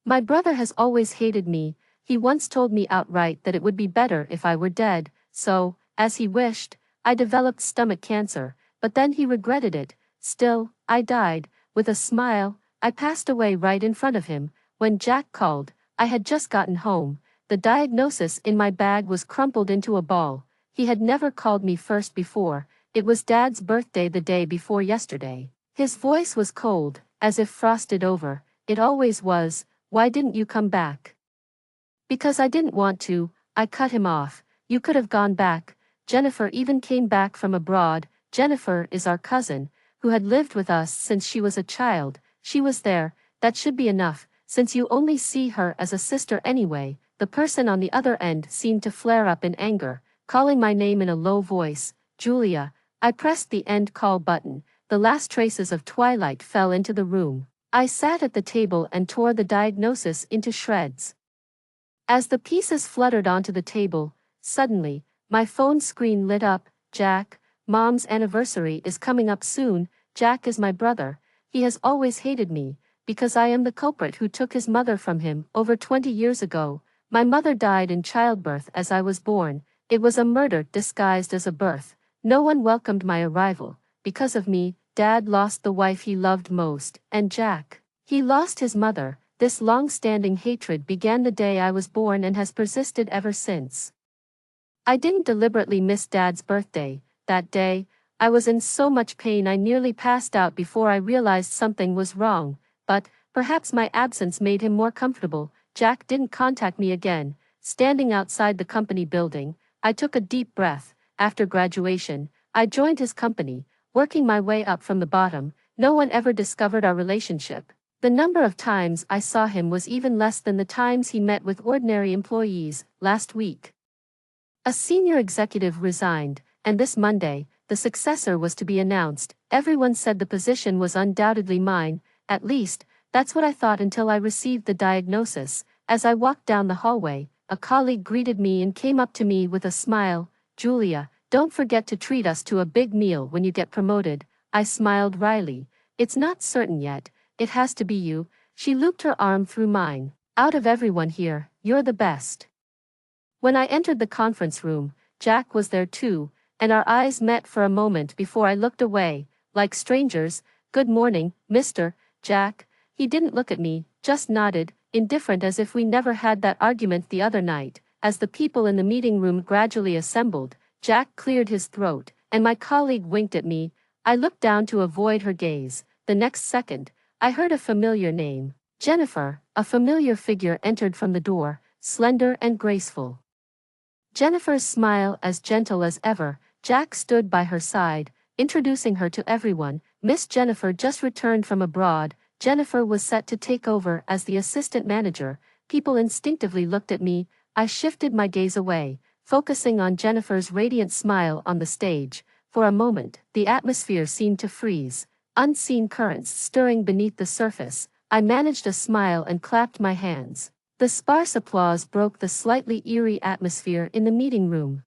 My brother has always hated me. He once told me outright that it would be better if I were dead, so, as he wished, I developed stomach cancer, but then he regretted it. Still, I died. With a smile, I passed away right in front of him. When Jack called, I had just gotten home. The diagnosis in my bag was crumpled into a ball. He had never called me first before. It was Dad's birthday the day before yesterday. His voice was cold, as if frosted over. It always was. Why didn't you come back? Because I didn't want to. I cut him off. You could have gone back. Jennifer even came back from abroad. Jennifer is our cousin, who had lived with us since she was a child. She was there. That should be enough, since you only see her as a sister anyway. The person on the other end seemed to flare up in anger, calling my name in a low voice. Julia. I pressed the end call button. The last traces of twilight fell into the room. I sat at the table and tore the diagnosis into shreds. As the pieces fluttered onto the table, suddenly, my phone screen lit up. Jack, Mom's anniversary is coming up soon. Jack is my brother. He has always hated me, because I am the culprit who took his mother from him over 20 years ago. My mother died in childbirth as I was born. It was a murder disguised as a birth. No one welcomed my arrival. Because of me, Dad lost the wife he loved most, and Jack. He lost his mother. This long-standing hatred began the day I was born and has persisted ever since. I didn't deliberately miss Dad's birthday. That day, I was in so much pain I nearly passed out before I realized something was wrong, but perhaps my absence made him more comfortable. Jack didn't contact me again. Standing outside the company building, I took a deep breath. After graduation, I joined his company, working my way up from the bottom. No one ever discovered our relationship. The number of times I saw him was even less than the times he met with ordinary employees. Last week, a senior executive resigned, and this Monday, the successor was to be announced. Everyone said the position was undoubtedly mine. At least, that's what I thought until I received the diagnosis. As I walked down the hallway, a colleague greeted me and came up to me with a smile. Julia, don't forget to treat us to a big meal when you get promoted. I smiled wryly. It's not certain yet. It has to be you. She looped her arm through mine. Out of everyone here, you're the best. When I entered the conference room, Jack was there too, and our eyes met for a moment before I looked away, like strangers. Good morning, Mr. Jack. He didn't look at me, just nodded, indifferent as if we never had that argument the other night. As the people in the meeting room gradually assembled, Jack cleared his throat, and my colleague winked at me. I looked down to avoid her gaze. The next second, I heard a familiar name. Jennifer. A familiar figure entered from the door, slender and graceful. Jennifer's smile as gentle as ever. Jack stood by her side, introducing her to everyone. Miss Jennifer just returned from abroad. Jennifer was set to take over as the assistant manager. People instinctively looked at me. I shifted my gaze away, focusing on Jennifer's radiant smile on the stage. For a moment, the atmosphere seemed to freeze, unseen currents stirring beneath the surface. I managed a smile and clapped my hands. The sparse applause broke the slightly eerie atmosphere in the meeting room.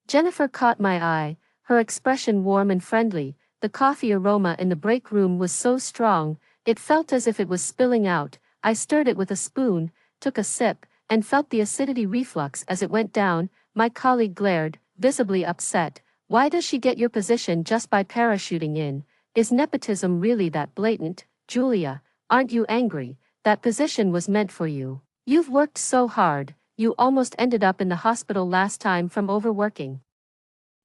Jennifer caught my eye, her expression warm and friendly. The coffee aroma in the break room was so strong, it felt as if it was spilling out. I stirred it with a spoon, took a sip, and felt the acidity reflux as it went down. My colleague glared, visibly upset. Why does she get your position just by parachuting in? Is nepotism really that blatant? Julia, aren't you angry? That position was meant for you. You've worked so hard, you almost ended up in the hospital last time from overworking.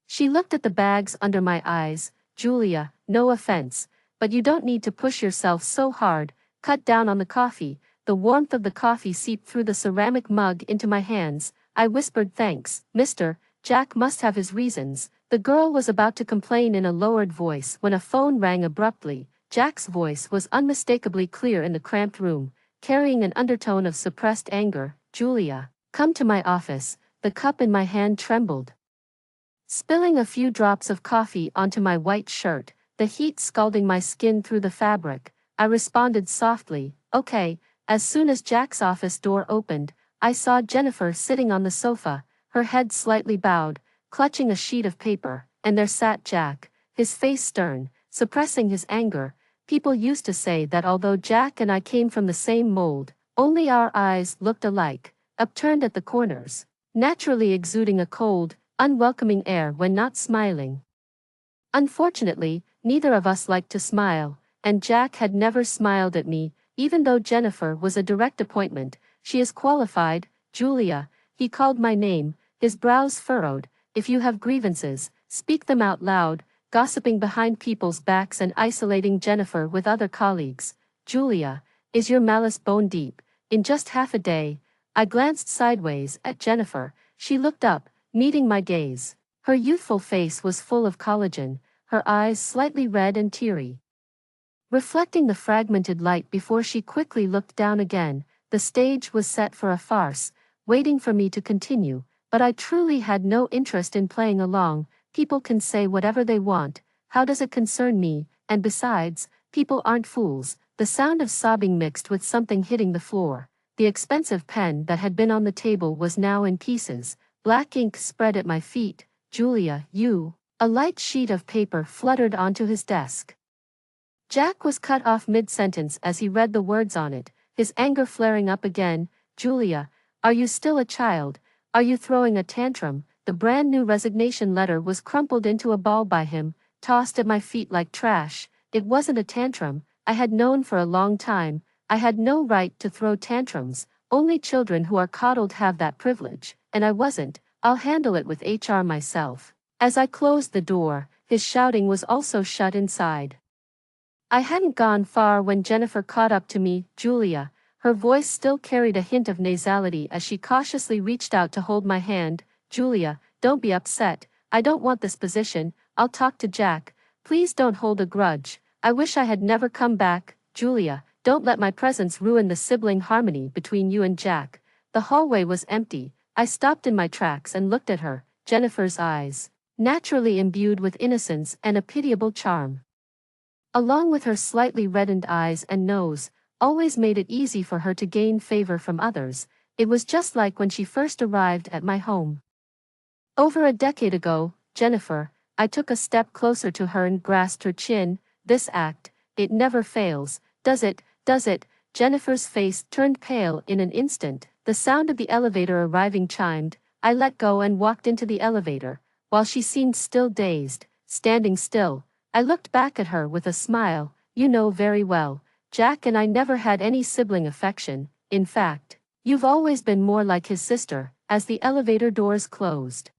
She looked at the bags under my eyes. Julia, no offense, but you don't need to push yourself so hard. Cut down on the coffee. The warmth of the coffee seeped through the ceramic mug into my hands. I whispered thanks. Mr. Jack must have his reasons. The girl was about to complain in a lowered voice when a phone rang abruptly. Jack's voice was unmistakably clear in the cramped room, carrying an undertone of suppressed anger. Julia, come to my office. The cup in my hand trembled, spilling a few drops of coffee onto my white shirt, the heat scalding my skin through the fabric. I responded softly, okay. As soon as Jack's office door opened, I saw Jennifer sitting on the sofa, her head slightly bowed, clutching a sheet of paper, and there sat Jack, his face stern, suppressing his anger. People used to say that although Jack and I came from the same mold, Only our eyes looked alike, upturned at the corners, naturally exuding a cold, unwelcoming air when not smiling. Unfortunately, neither of us liked to smile, and Jack had never smiled at me, even though Jennifer was a direct appointment. She is qualified, Julia. He called my name, his brows furrowed. If you have grievances, speak them out loud, gossiping behind people's backs and isolating Jennifer with other colleagues. Julia, is your malice bone deep? In just half a day, I glanced sideways at Jennifer. She looked up, meeting my gaze. Her youthful face was full of collagen, her eyes slightly red and teary, reflecting the fragmented light before she quickly looked down again. The stage was set for a farce, waiting for me to continue, but I truly had no interest in playing along. People can say whatever they want, how does it concern me? And besides, people aren't fools. The sound of sobbing mixed with something hitting the floor. The expensive pen that had been on the table was now in pieces, black ink spread at my feet. Julia, you. A light sheet of paper fluttered onto his desk. Jack was cut off mid-sentence as he read the words on it, his anger flaring up again. Julia, are you still a child? Are you throwing a tantrum? The brand new resignation letter was crumpled into a ball by him, tossed at my feet like trash. It wasn't a tantrum, I had known for a long time. I had no right to throw tantrums. Only children who are coddled have that privilege, and I wasn't. I'll handle it with HR myself. As I closed the door, his shouting was also shut inside. I hadn't gone far when Jennifer caught up to me. Julia, her voice still carried a hint of nasality as she cautiously reached out to hold my hand. Julia, don't be upset. I don't want this position. I'll talk to Jack. Please don't hold a grudge. I wish I had never come back. Julia, don't let my presence ruin the sibling harmony between you and Jack. The hallway was empty. I stopped in my tracks and looked at her. Jennifer's eyes, naturally imbued with innocence and a pitiable charm, along with her slightly reddened eyes and nose, always made it easy for her to gain favor from others. It was just like when she first arrived at my home. Over a decade ago, Jennifer. I took a step closer to her and grasped her chin. This act, it never fails, does it? Does it? Jennifer's face turned pale in an instant. The sound of the elevator arriving chimed. I let go and walked into the elevator, while she seemed still dazed, standing still. I looked back at her with a smile. You know very well, Jack and I never had any sibling affection. In fact, you've always been more like his sister. As the elevator doors closed,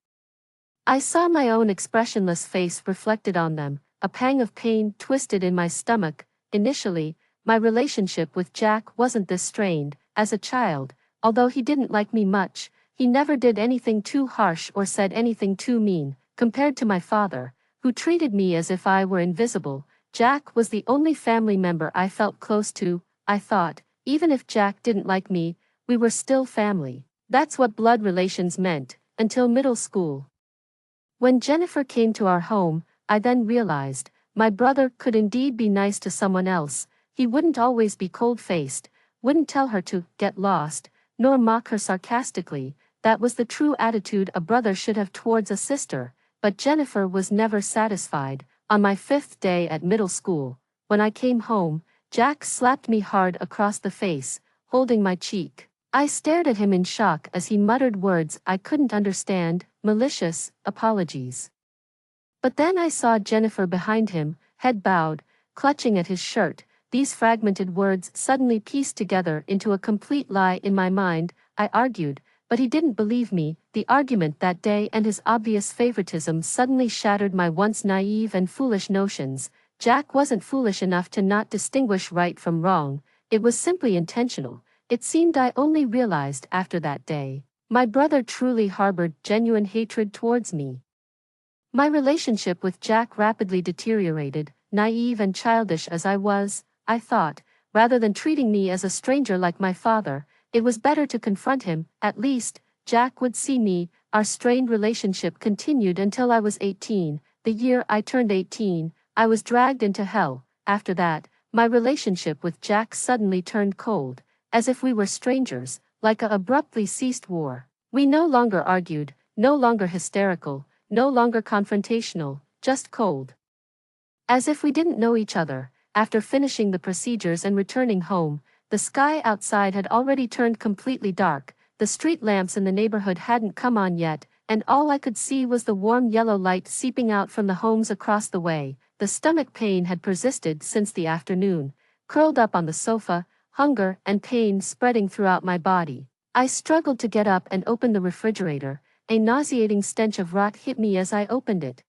I saw my own expressionless face reflected on them. A pang of pain twisted in my stomach. Initially, my relationship with Jack wasn't this strained. As a child, although he didn't like me much, he never did anything too harsh or said anything too mean. Compared to my father, who treated me as if I were invisible, Jack was the only family member I felt close to. I thought, even if Jack didn't like me, we were still family. That's what blood relations meant, until middle school. When Jennifer came to our home, I then realized, my brother could indeed be nice to someone else. He wouldn't always be cold-faced, wouldn't tell her to get lost, nor mock her sarcastically. That was the true attitude a brother should have towards a sister. But Jennifer was never satisfied. On my 5th day at middle school, when I came home, Jack slapped me hard across the face, holding my cheek. I stared at him in shock as he muttered words I couldn't understand, malicious apologies. But then I saw Jennifer behind him, head bowed, clutching at his shirt. These fragmented words suddenly pieced together into a complete lie in my mind. I argued, but he didn't believe me. The argument that day and his obvious favoritism suddenly shattered my once naive and foolish notions. Jack wasn't foolish enough to not distinguish right from wrong. It was simply intentional. It seemed I only realized after that day. My brother truly harbored genuine hatred towards me. My relationship with Jack rapidly deteriorated. Naive and childish as I was, I thought, rather than treating me as a stranger like my father, it was better to confront him. At least, Jack would see me. Our strained relationship continued until I was 18. The year I turned 18, I was dragged into hell. After that, my relationship with Jack suddenly turned cold, as if we were strangers, like a abruptly ceased war. We no longer argued, no longer hysterical, no longer confrontational, just cold. As if we didn't know each other. After finishing the procedures and returning home, The sky outside had already turned completely dark, the street lamps in the neighborhood hadn't come on yet, and all I could see was the warm yellow light seeping out from the homes across the way. The stomach pain had persisted since the afternoon. Curled up on the sofa, hunger and pain spreading throughout my body. I struggled to get up and open the refrigerator. A nauseating stench of rot hit me as I opened it.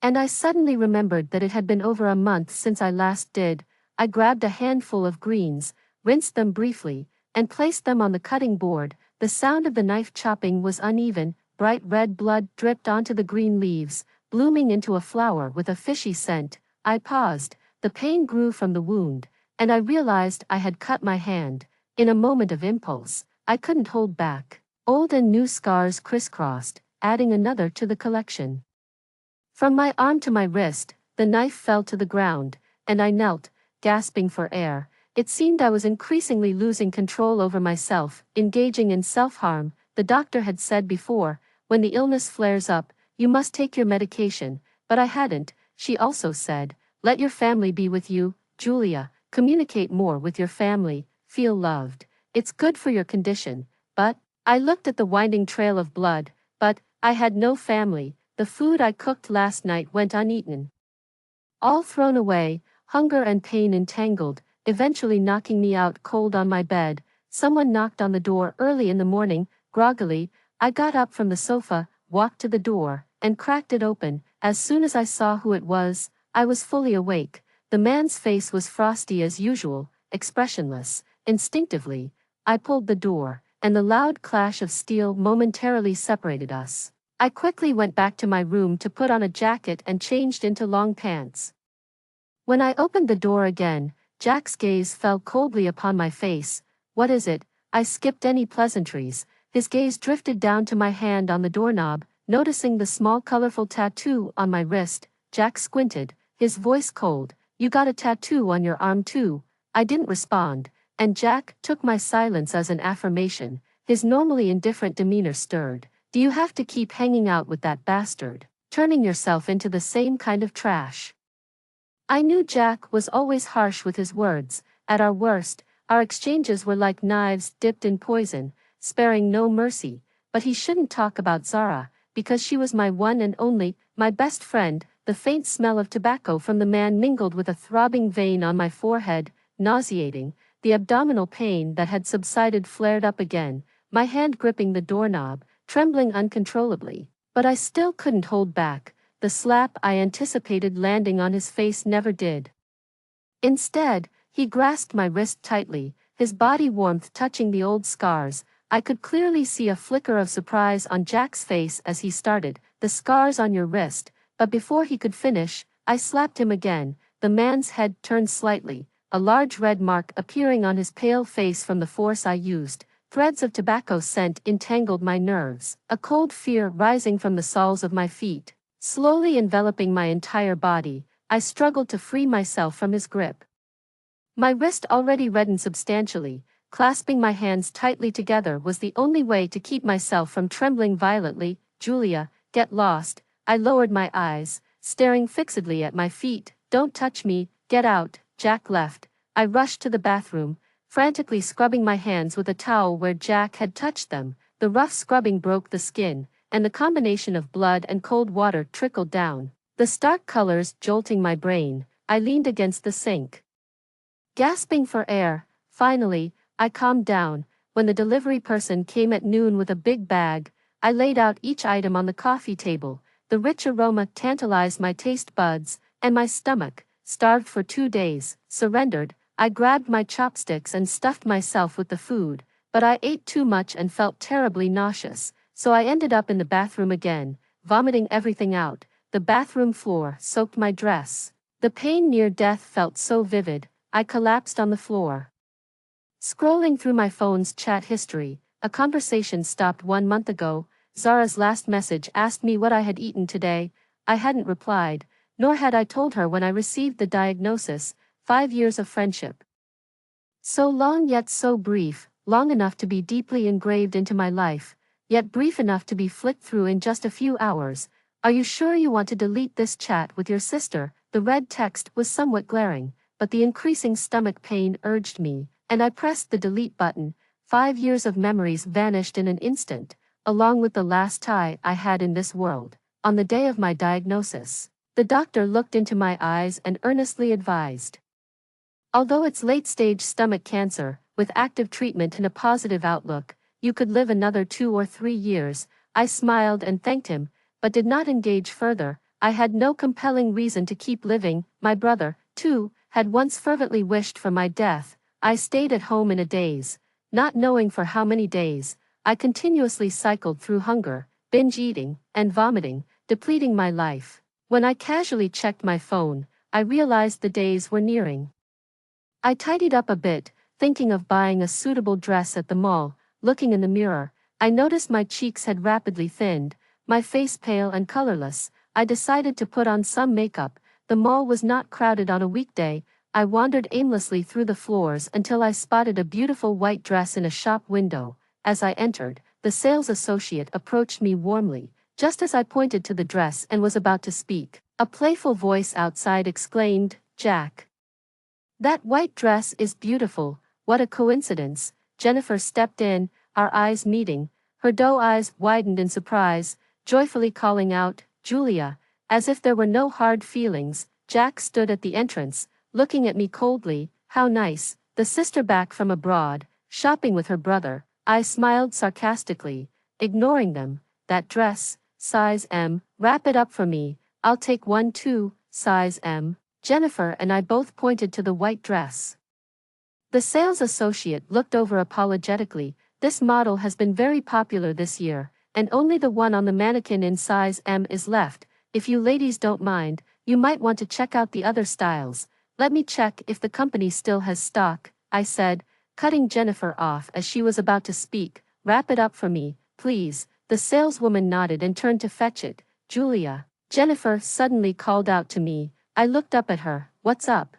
And I suddenly remembered that it had been over a month since I last did. I grabbed a handful of greens, rinsed them briefly, and placed them on the cutting board. The sound of the knife chopping was uneven. Bright red blood dripped onto the green leaves, blooming into a flower with a fishy scent. I paused. The pain grew from the wound, and I realized I had cut my hand. In a moment of impulse, I couldn't hold back. Old and new scars crisscrossed, adding another to the collection. From my arm to my wrist, the knife fell to the ground, and I knelt, gasping for air. It seemed I was increasingly losing control over myself, engaging in self-harm. The doctor had said before, when the illness flares up, you must take your medication, but I hadn't. She also said, let your family be with you, Julia, communicate more with your family, feel loved. It's good for your condition. But, I looked at the winding trail of blood, but, I had no family. The food I cooked last night went uneaten. All thrown away, hunger and pain entangled, eventually knocking me out cold on my bed. Someone knocked on the door early in the morning. Groggily, I got up from the sofa, walked to the door, and cracked it open. As soon as I saw who it was, I was fully awake. The man's face was frosty as usual, expressionless. Instinctively, I pulled the door, and the loud clash of steel momentarily separated us. I quickly went back to my room to put on a jacket and changed into long pants. When I opened the door again, Jack's gaze fell coldly upon my face. What is it? I skipped any pleasantries. His gaze drifted down to my hand on the doorknob, noticing the small colorful tattoo on my wrist. Jack squinted, his voice cold. You got a tattoo on your arm too? I didn't respond, and Jack took my silence as an affirmation. His normally indifferent demeanor stirred. Do you have to keep hanging out with that bastard, turning yourself into the same kind of trash? I knew Jack was always harsh with his words. At our worst, our exchanges were like knives dipped in poison, sparing no mercy. But he shouldn't talk about Zara, because she was my one and only, my best friend. The faint smell of tobacco from the man mingled with a throbbing vein on my forehead, nauseating. The abdominal pain that had subsided flared up again, my hand gripping the doorknob, trembling uncontrollably. But I still couldn't hold back. The slap I anticipated landing on his face never did. Instead, he grasped my wrist tightly, his body warmth touching the old scars. I could clearly see a flicker of surprise on Jack's face as he started, the scars on your wrist. But before he could finish, I slapped him again. The man's head turned slightly, a large red mark appearing on his pale face from the force I used. Threads of tobacco scent entangled my nerves, a cold fear rising from the soles of my feet, slowly enveloping my entire body. I struggled to free myself from his grip. My wrist already reddened substantially. Clasping my hands tightly together was the only way to keep myself from trembling violently. Julia, get lost. I lowered my eyes, staring fixedly at my feet. Don't touch me, get out. Jack left. I rushed to the bathroom, frantically scrubbing my hands with a towel where Jack had touched them. The rough scrubbing broke the skin, and the combination of blood and cold water trickled down, the stark colors jolting my brain. I leaned against the sink, gasping for air. Finally, I calmed down. When the delivery person came at noon with a big bag, I laid out each item on the coffee table. The rich aroma tantalized my taste buds, and my stomach, starved for 2 days, surrendered. I grabbed my chopsticks and stuffed myself with the food, but I ate too much and felt terribly nauseous, so I ended up in the bathroom again, vomiting everything out. The bathroom floor soaked my dress. The pain near death felt so vivid, I collapsed on the floor. Scrolling through my phone's chat history, a conversation stopped 1 month ago. Zara's last message asked me what I had eaten today. I hadn't replied, nor had I told her when I received the diagnosis. 5 years of friendship. So long yet so brief, long enough to be deeply engraved into my life, yet brief enough to be flicked through in just a few hours. Are you sure you want to delete this chat with your sister? The red text was somewhat glaring, but the increasing stomach pain urged me. and I pressed the delete button. 5 years of memories vanished in an instant, along with the last tie I had in this world. On the day of my diagnosis, the doctor looked into my eyes and earnestly advised. Although it's late-stage stomach cancer, with active treatment and a positive outlook, you could live another 2 or 3 years. I smiled and thanked him, but did not engage further. I had no compelling reason to keep living. My brother, too, had once fervently wished for my death. I stayed at home in a daze, not knowing for how many days. I continuously cycled through hunger, binge eating, and vomiting, depleting my life. When I casually checked my phone, I realized the days were nearing. I tidied up a bit, thinking of buying a suitable dress at the mall. Looking in the mirror, I noticed my cheeks had rapidly thinned, my face pale and colorless. I decided to put on some makeup. The mall was not crowded on a weekday. I wandered aimlessly through the floors until I spotted a beautiful white dress in a shop window. As I entered, the sales associate approached me warmly. Just as I pointed to the dress and was about to speak, a playful voice outside exclaimed, "Jack, that white dress is beautiful." What a coincidence. Jennifer stepped in, our eyes meeting. Her doe eyes widened in surprise, joyfully calling out, "Julia," as if there were no hard feelings. Jack stood at the entrance, looking at me coldly. "How nice, the sister back from abroad, shopping with her brother." I smiled sarcastically, ignoring them. "That dress, size M, wrap it up for me. I'll take one too, size M." Jennifer and I both pointed to the white dress. The sales associate looked over apologetically. "This model has been very popular this year, and only the one on the mannequin in size M is left. If you ladies don't mind, you might want to check out the other styles." "Let me check if the company still has stock," I said, cutting Jennifer off as she was about to speak. "Wrap it up for me, please." The saleswoman nodded and turned to fetch it. "Julia," Jennifer suddenly called out to me. I looked up at her. "What's up?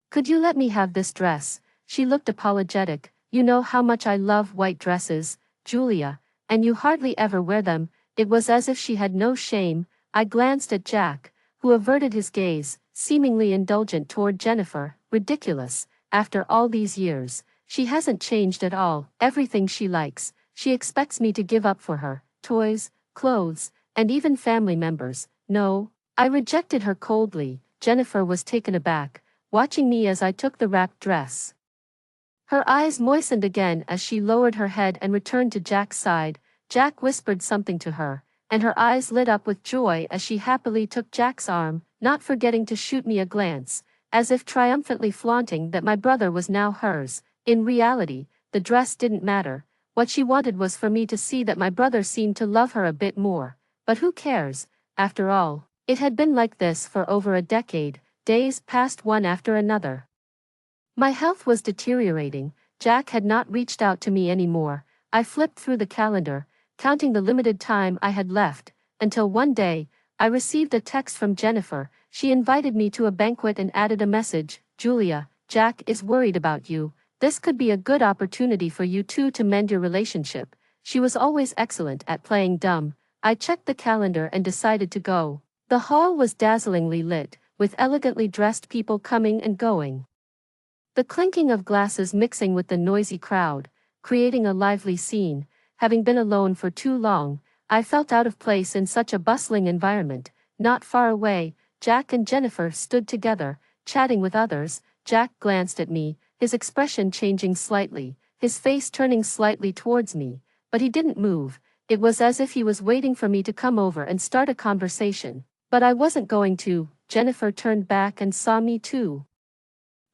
Could you let me have this dress?" She looked apologetic. "You know how much I love white dresses, Julia, and you hardly ever wear them." It was as if she had no shame. I glanced at Jack, who averted his gaze, seemingly indulgent toward Jennifer. Ridiculous. After all these years, she hasn't changed at all. Everything she likes, she expects me to give up for her. Toys, clothes, and even family members. No. I rejected her coldly. Jennifer was taken aback, watching me as I took the wrapped dress. Her eyes moistened again as she lowered her head and returned to Jack's side. Jack whispered something to her, and her eyes lit up with joy as she happily took Jack's arm, not forgetting to shoot me a glance, as if triumphantly flaunting that my brother was now hers. In reality, the dress didn't matter. What she wanted was for me to see that my brother seemed to love her a bit more. But who cares? After all, it had been like this for over a decade. Days passed one after another. My health was deteriorating. Jack had not reached out to me anymore. I flipped through the calendar, counting the limited time I had left, until one day, I received a text from Jennifer. She invited me to a banquet and added a message. "Julia, Jack is worried about you. This could be a good opportunity for you two to mend your relationship." She was always excellent at playing dumb. I checked the calendar and decided to go. The hall was dazzlingly lit, with elegantly dressed people coming and going. The clinking of glasses mixing with the noisy crowd, creating a lively scene. Having been alone for too long, I felt out of place in such a bustling environment. Not far away, Jack and Jennifer stood together, chatting with others. Jack glanced at me, his expression changing slightly, his face turning slightly towards me, but he didn't move. It was as if he was waiting for me to come over and start a conversation. But I wasn't going to. Jennifer turned back and saw me too.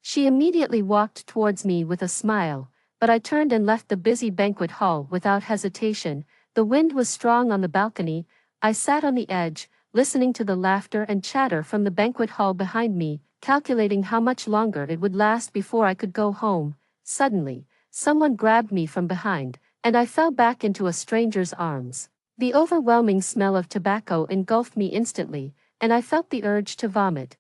She immediately walked towards me with a smile, but I turned and left the busy banquet hall without hesitation. The wind was strong on the balcony. I sat on the edge, listening to the laughter and chatter from the banquet hall behind me, calculating how much longer it would last before I could go home. Suddenly, someone grabbed me from behind, and I fell back into a stranger's arms. The overwhelming smell of tobacco engulfed me instantly, and I felt the urge to vomit.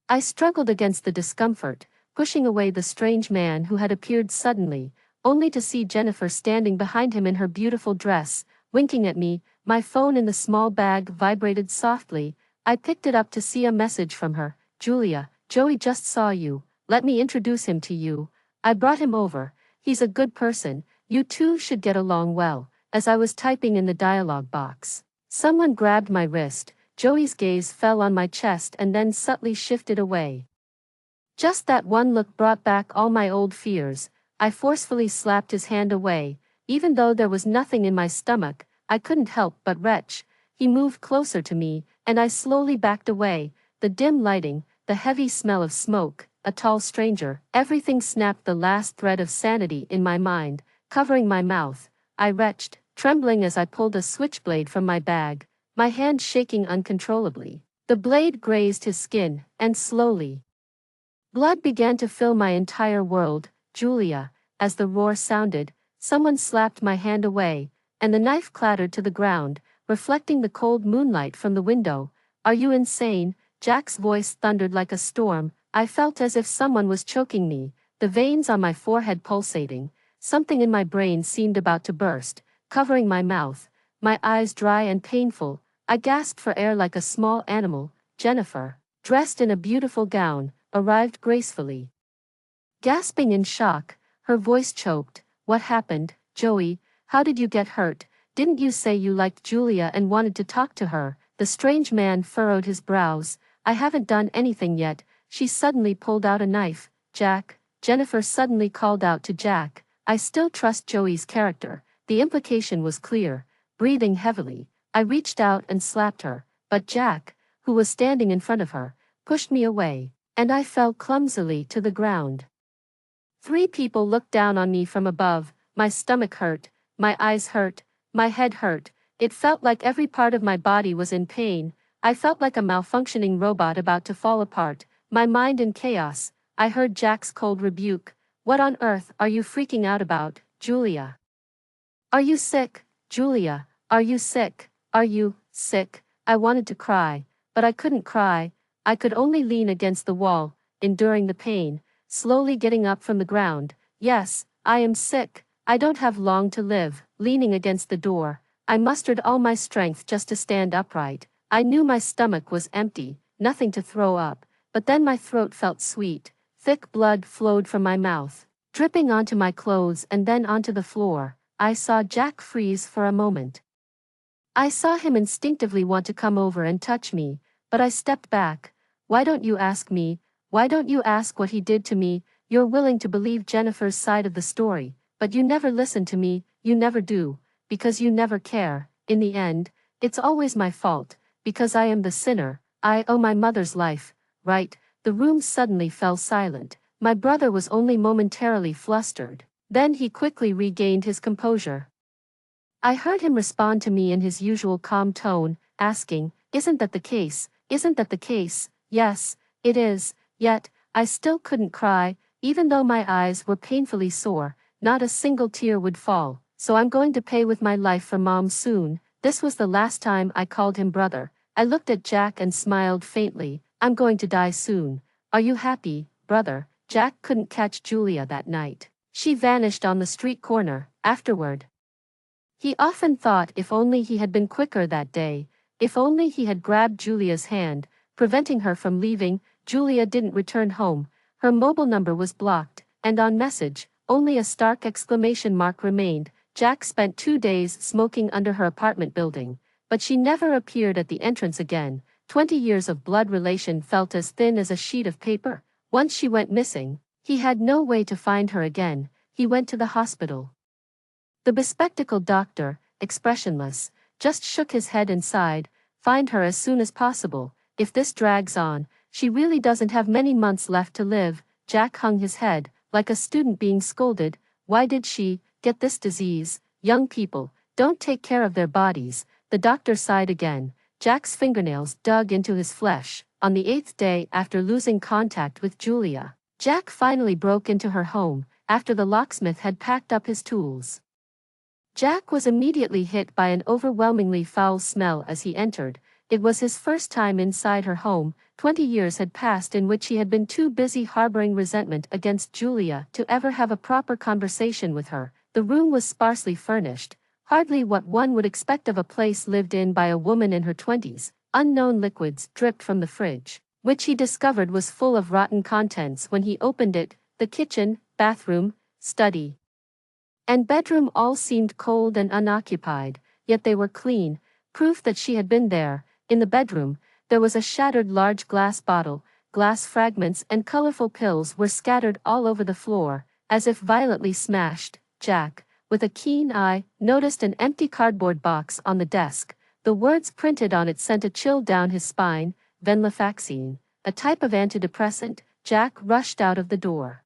I struggled against the discomfort, pushing away the strange man who had appeared suddenly, only to see Jennifer standing behind him in her beautiful dress, winking at me. My phone in the small bag vibrated softly. I picked it up to see a message from her. "Julia, Joey just saw you. Let me introduce him to you." I brought him over. He's a good person. You two should get along well. As I was typing in the dialogue box, someone grabbed my wrist. Joey's gaze fell on my chest and then subtly shifted away. Just that one look brought back all my old fears. I forcefully slapped his hand away. Even though there was nothing in my stomach, I couldn't help but retch. He moved closer to me, and I slowly backed away. The dim lighting, the heavy smell of smoke, a tall stranger, everything snapped the last thread of sanity in my mind, covering my mouth. I retched, trembling as I pulled a switchblade from my bag, my hand shaking uncontrollably. The blade grazed his skin, and slowly, blood began to fill my entire world. Julia, as the roar sounded, someone slapped my hand away, and the knife clattered to the ground, reflecting the cold moonlight from the window. Are you insane? Jack's voice thundered like a storm. I felt as if someone was choking me, the veins on my forehead pulsating. Something in my brain seemed about to burst, covering my mouth, my eyes dry and painful. I gasped for air like a small animal. Jennifer, dressed in a beautiful gown, arrived gracefully. Gasping in shock, her voice choked. What happened, Joey? How did you get hurt? Didn't you say you liked Julia and wanted to talk to her? The strange man furrowed his brows. I haven't done anything yet. She suddenly pulled out a knife. Jack, Jennifer suddenly called out to Jack. I still trust Joey's character. The implication was clear. Breathing heavily, I reached out and slapped her, but Jack, who was standing in front of her, pushed me away, and I fell clumsily to the ground. 3 people looked down on me from above. My stomach hurt, my eyes hurt, my head hurt. It felt like every part of my body was in pain. I felt like a malfunctioning robot about to fall apart, my mind in chaos. I heard Jack's cold rebuke. What on earth are you freaking out about, Julia? Are you sick, Julia? Are you sick? Are you sick? I wanted to cry, but I couldn't cry. I could only lean against the wall, enduring the pain, slowly getting up from the ground. Yes, I am sick. I don't have long to live. Leaning against the door, I mustered all my strength just to stand upright. I knew my stomach was empty, nothing to throw up, but then my throat felt sweet. Thick blood flowed from my mouth, dripping onto my clothes and then onto the floor. I saw Jack freeze for a moment. I saw him instinctively want to come over and touch me, but I stepped back. Why don't you ask me? Why don't you ask what he did to me? You're willing to believe Jennifer's side of the story, but you never listen to me, you never do, because you never care. In the end, it's always my fault, because I am the sinner. I owe my mother's life, right? The room suddenly fell silent. My brother was only momentarily flustered. Then he quickly regained his composure. I heard him respond to me in his usual calm tone, asking, "Isn't that the case? Isn't that the case?" Yes, it is. Yet, I still couldn't cry, even though my eyes were painfully sore. Not a single tear would fall. So I'm going to pay with my life for Mom soon. This was the last time I called him brother. I looked at Jack and smiled faintly. I'm going to die soon. Are you happy, brother? Jack couldn't catch Julia that night. She vanished on the street corner. Afterward, he often thought if only he had been quicker that day, if only he had grabbed Julia's hand, preventing her from leaving. Julia didn't return home. Her mobile number was blocked, and on message, only a stark exclamation mark remained. Jack spent 2 days smoking under her apartment building, but she never appeared at the entrance again. 20 years of blood relation felt as thin as a sheet of paper. Once she went missing, he had no way to find her again. He went to the hospital. The bespectacled doctor, expressionless, just shook his head and sighed. Find her as soon as possible. If this drags on, she really doesn't have many months left to live. Jack hung his head, like a student being scolded. Why did she get this disease? Young people don't take care of their bodies. The doctor sighed again. Jack's fingernails dug into his flesh. On the 8th day after losing contact with Julia, Jack finally broke into her home, after the locksmith had packed up his tools. Jack was immediately hit by an overwhelmingly foul smell as he entered. It was his first time inside her home. 20 years had passed in which he had been too busy harboring resentment against Julia to ever have a proper conversation with her. The room was sparsely furnished, hardly what one would expect of a place lived in by a woman in her 20s. Unknown liquids dripped from the fridge, which he discovered was full of rotten contents when he opened it. The kitchen, bathroom, study, and bedroom all seemed cold and unoccupied, yet they were clean, proof that she had been there. In the bedroom, there was a shattered large glass bottle, glass fragments and colorful pills were scattered all over the floor, as if violently smashed. Jack, with a keen eye, noticed an empty cardboard box on the desk. The words printed on it sent a chill down his spine. Venlafaxine, a type of antidepressant. Jack rushed out of the door.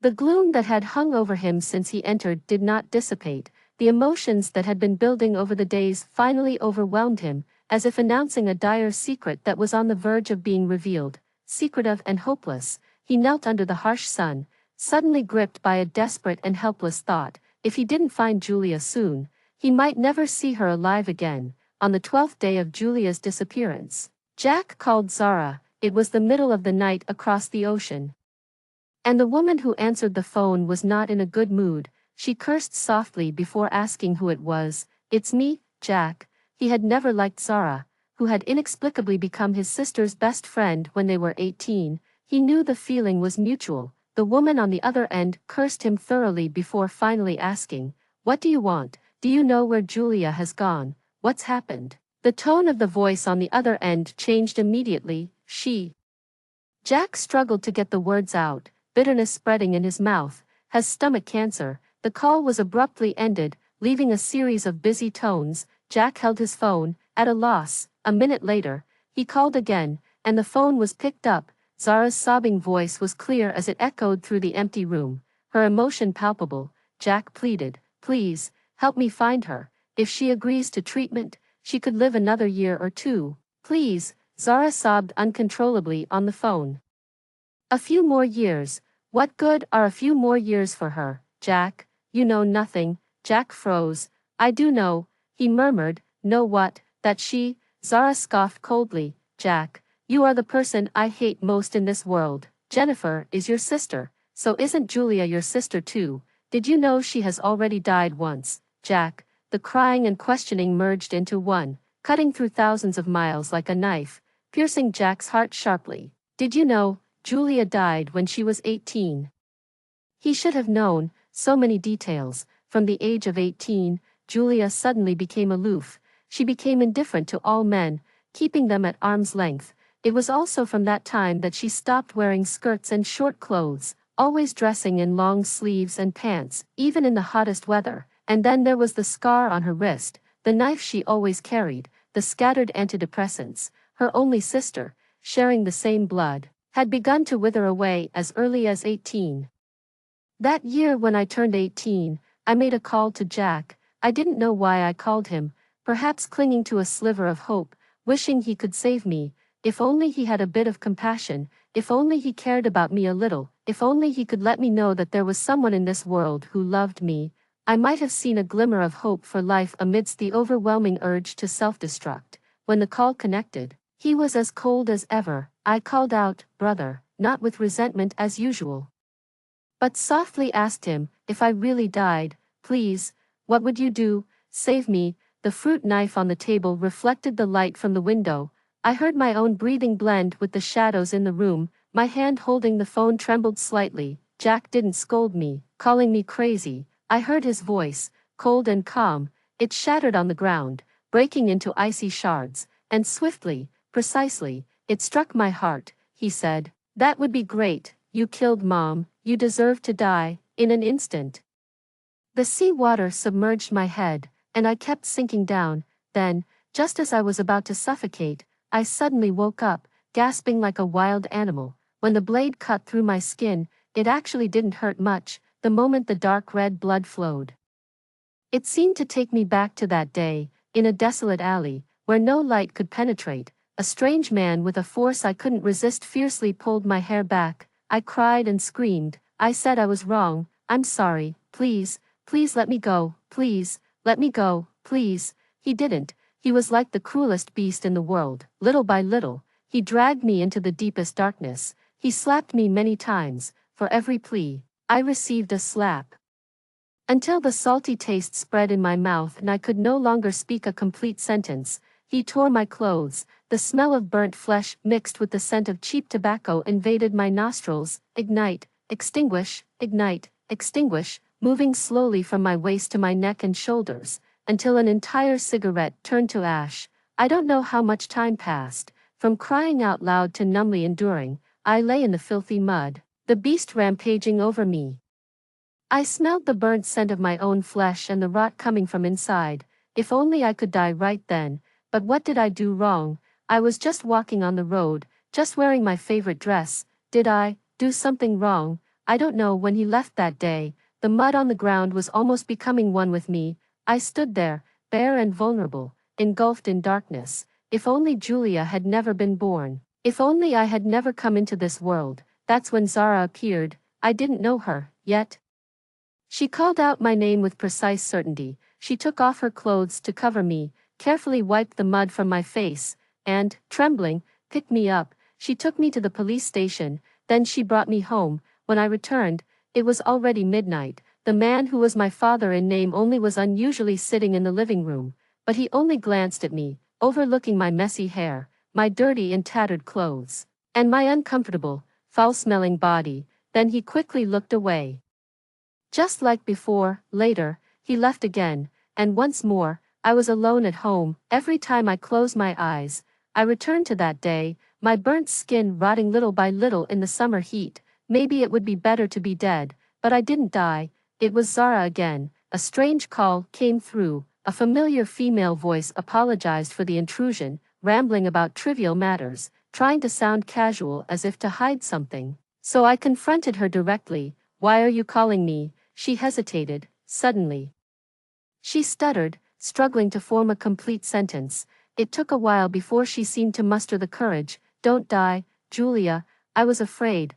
The gloom that had hung over him since he entered did not dissipate. The emotions that had been building over the days finally overwhelmed him, as if announcing a dire secret that was on the verge of being revealed. Secretive and hopeless, he knelt under the harsh sun, suddenly gripped by a desperate and helpless thought. If he didn't find Julia soon, he might never see her alive again. On the 12th day of Julia's disappearance, Jack called Zara. It was the middle of the night across the ocean, and the woman who answered the phone was not in a good mood. She cursed softly before asking who it was. "It's me, Jack." He had never liked Zara, who had inexplicably become his sister's best friend when they were 18. He knew the feeling was mutual. The woman on the other end cursed him thoroughly before finally asking, "What do you want? Do you know where Julia has gone? What's happened?" The tone of the voice on the other end changed immediately. Jack struggled to get the words out, bitterness spreading in his mouth. "Has stomach cancer." The call was abruptly ended, leaving a series of busy tones. Jack held his phone, at a loss. A minute later, he called again, and the phone was picked up. Zara's sobbing voice was clear as it echoed through the empty room, her emotion palpable. Jack pleaded, "Please, help me find her. If she agrees to treatment, she could live another year or two. Please." Zara sobbed uncontrollably on the phone. "A few more years. What good are a few more years for her, Jack? You know nothing." Jack froze. "I do know," he murmured. "Know what?" "That she..." Zara scoffed coldly. "Jack, you are the person I hate most in this world. Jennifer is your sister, so isn't Julia your sister too? Did you know she has already died once?" Jack, the crying and questioning merged into one, cutting through thousands of miles like a knife, piercing Jack's heart sharply. "Did you know Julia died when she was 18? He should have known so many details. From the age of 18, Julia suddenly became aloof. She became indifferent to all men, keeping them at arm's length. It was also from that time that she stopped wearing skirts and short clothes, always dressing in long sleeves and pants, even in the hottest weather. And then there was the scar on her wrist, the knife she always carried, the scattered antidepressants. Her only sister, sharing the same blood, had begun to wither away as early as 18. That year when I turned 18, I made a call to Jack. I didn't know why I called him, perhaps clinging to a sliver of hope, wishing he could save me. If only he had a bit of compassion, if only he cared about me a little, if only he could let me know that there was someone in this world who loved me, I might have seen a glimmer of hope for life amidst the overwhelming urge to self-destruct. When the call connected, he was as cold as ever. I called out, "Brother," not with resentment as usual, but softly asked him, "If I really died, please, what would you do? Save me." The fruit knife on the table reflected the light from the window. I heard my own breathing blend with the shadows in the room. My hand holding the phone trembled slightly. Jack didn't scold me, calling me crazy. I heard his voice, cold and calm. It shattered on the ground, breaking into icy shards, and swiftly, precisely, it struck my heart. He said, "That would be great. You killed Mom. You deserve to die." In an instant, the sea water submerged my head, and I kept sinking down. Then, just as I was about to suffocate, I suddenly woke up, gasping like a wild animal. When the blade cut through my skin, it actually didn't hurt much. The moment the dark red blood flowed, it seemed to take me back to that day, in a desolate alley, where no light could penetrate. A strange man with a force I couldn't resist fiercely pulled my hair back. I cried and screamed. I said I was wrong. "I'm sorry. Please, please let me go. Please, let me go. Please." He didn't. He was like the cruelest beast in the world. Little by little, he dragged me into the deepest darkness. He slapped me many times. For every plea, I received a slap, until the salty taste spread in my mouth and I could no longer speak a complete sentence. He tore my clothes. The smell of burnt flesh mixed with the scent of cheap tobacco invaded my nostrils. "Ignite," extinguish, ignite, extinguish, moving slowly from my waist to my neck and shoulders, until an entire cigarette turned to ash. I don't know how much time passed. From crying out loud to numbly enduring, I lay in the filthy mud, the beast rampaging over me. I smelled the burnt scent of my own flesh and the rot coming from inside. If only I could die right then, but what did I do wrong? I was just walking on the road, just wearing my favorite dress. Did I do something wrong? I don't know. When he left that day, the mud on the ground was almost becoming one with me. I stood there, bare and vulnerable, engulfed in darkness. If only Julia had never been born. If only I had never come into this world. That's when Zara appeared. I didn't know her, yet. She called out my name with precise certainty. She took off her clothes to cover me, carefully wiped the mud from my face, and, trembling, picked me up. She took me to the police station, then she brought me home. When I returned, it was already midnight. The man who was my father in name only was unusually sitting in the living room, but he only glanced at me, overlooking my messy hair, my dirty and tattered clothes, and my uncomfortable, foul-smelling body. Then he quickly looked away. Just like before, later, he left again, and once more, I was alone at home. Every time I closed my eyes, I returned to that day, my burnt skin rotting little by little in the summer heat. Maybe it would be better to be dead, but I didn't die. It was Zara again. A strange call came through. A familiar female voice apologized for the intrusion, rambling about trivial matters, trying to sound casual as if to hide something. So I confronted her directly. "Why are you calling me?" She hesitated, suddenly. She stuttered, struggling to form a complete sentence. It took a while before she seemed to muster the courage. "Don't die, Julia. I was afraid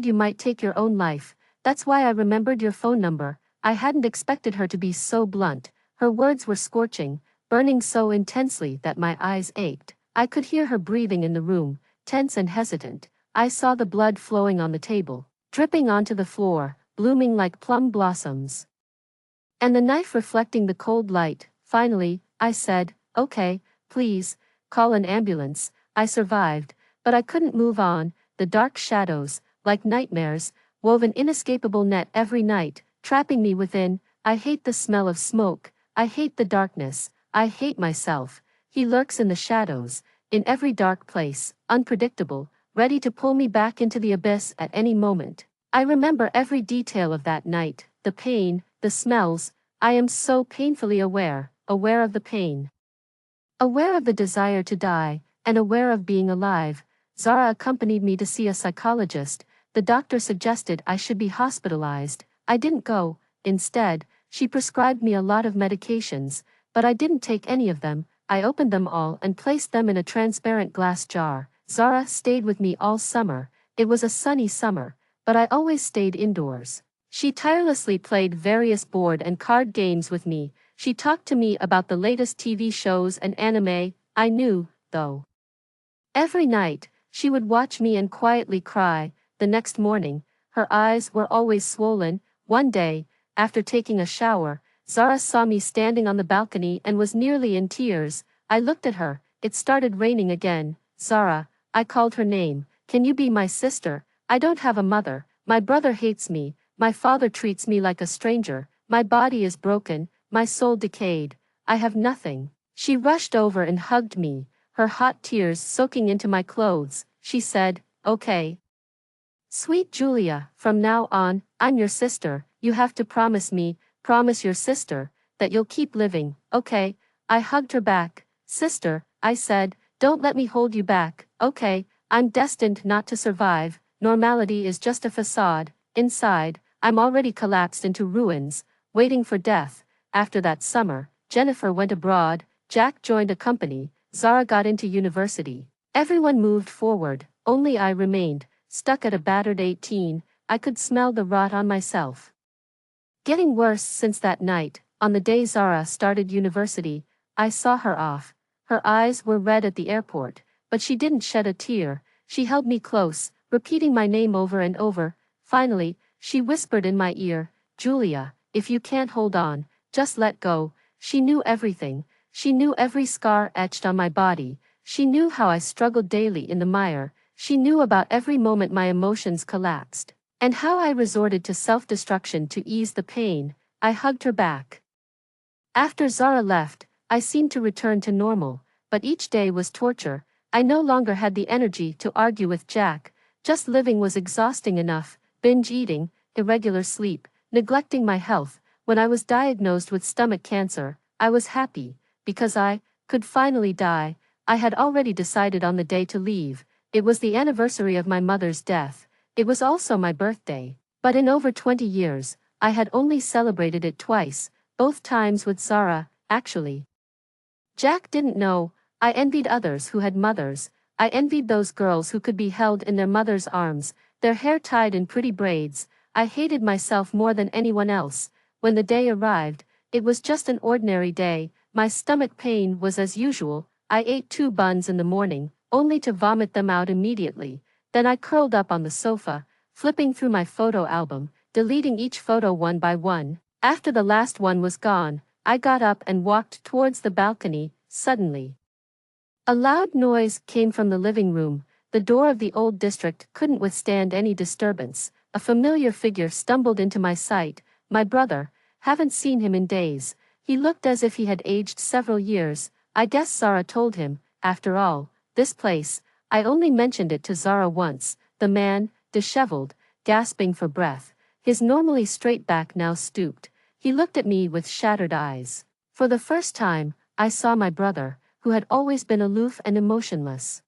you might take your own life. That's why I remembered your phone number." I hadn't expected her to be so blunt. Her words were scorching, burning so intensely that my eyes ached. I could hear her breathing in the room, tense and hesitant. I saw the blood flowing on the table, dripping onto the floor, blooming like plum blossoms, and the knife reflecting the cold light. Finally, I said, "Okay, please, call an ambulance." I survived, but I couldn't move on. The dark shadows, like nightmares, wove an inescapable net every night, trapping me within. I hate the smell of smoke. I hate the darkness. I hate myself. He lurks in the shadows, in every dark place, unpredictable, ready to pull me back into the abyss at any moment. I remember every detail of that night, the pain, the smells. I am so painfully aware of the pain, aware of the desire to die, and aware of being alive. Zara accompanied me to see a psychologist. The doctor suggested I should be hospitalized. I didn't go. Instead, she prescribed me a lot of medications, but I didn't take any of them. I opened them all and placed them in a transparent glass jar. Zara stayed with me all summer. It was a sunny summer, but I always stayed indoors. She tirelessly played various board and card games with me. She talked to me about the latest TV shows and anime. I knew, though. Every night, she would watch me and quietly cry. The next morning, her eyes were always swollen. One day, after taking a shower, Zara saw me standing on the balcony and was nearly in tears. I looked at her. It started raining again. "Zara," I called her name. "Can you be my sister? I don't have a mother. My brother hates me. My father treats me like a stranger. My body is broken, my soul decayed. I have nothing." She rushed over and hugged me, her hot tears soaking into my clothes. She said, "Okay, sweet Julia, from now on, I'm your sister. You have to promise me, promise your sister, that you'll keep living, okay?" I hugged her back. "Sister," I said, "don't let me hold you back, okay? I'm destined not to survive. Normality is just a facade. Inside, I'm already collapsed into ruins, waiting for death." After that summer, Jennifer went abroad, Jack joined a company, Zara got into university. Everyone moved forward, only I remained, stuck at a battered 18. I could smell the rot on myself. Getting worse since that night. On the day Zara started university, I saw her off. Her eyes were red at the airport, but she didn't shed a tear. She held me close, repeating my name over and over. Finally, she whispered in my ear, "Julia, if you can't hold on, just let go." She knew everything. She knew every scar etched on my body. She knew how I struggled daily in the mire. She knew about every moment my emotions collapsed. And how I resorted to self-destruction to ease the pain. I hugged her back. After Zara left, I seemed to return to normal, but each day was torture. I no longer had the energy to argue with Jack. Just living was exhausting enough, binge eating, irregular sleep, neglecting my health. When I was diagnosed with stomach cancer, I was happy, because I could finally die. I had already decided on the day to leave. It was the anniversary of my mother's death. It was also my birthday. But in over 20 years, I had only celebrated it twice, both times with Zara, actually. Jack didn't know. I envied others who had mothers. I envied those girls who could be held in their mother's arms, their hair tied in pretty braids. I hated myself more than anyone else. When the day arrived, it was just an ordinary day. My stomach pain was as usual. I ate 2 buns in the morning, only to vomit them out immediately. Then I curled up on the sofa, flipping through my photo album, deleting each photo one by one. After the last one was gone, I got up and walked towards the balcony. Suddenly, a loud noise came from the living room. The door of the old district couldn't withstand any disturbance. A familiar figure stumbled into my sight. My brother. Haven't seen him in days. He looked as if he had aged several years. I guess Zara told him. After all, this place. I only mentioned it to Zara once. The man, disheveled, gasping for breath, his normally straight back now stooped. He looked at me with shattered eyes. For the first time, I saw my brother, who had always been aloof and emotionless.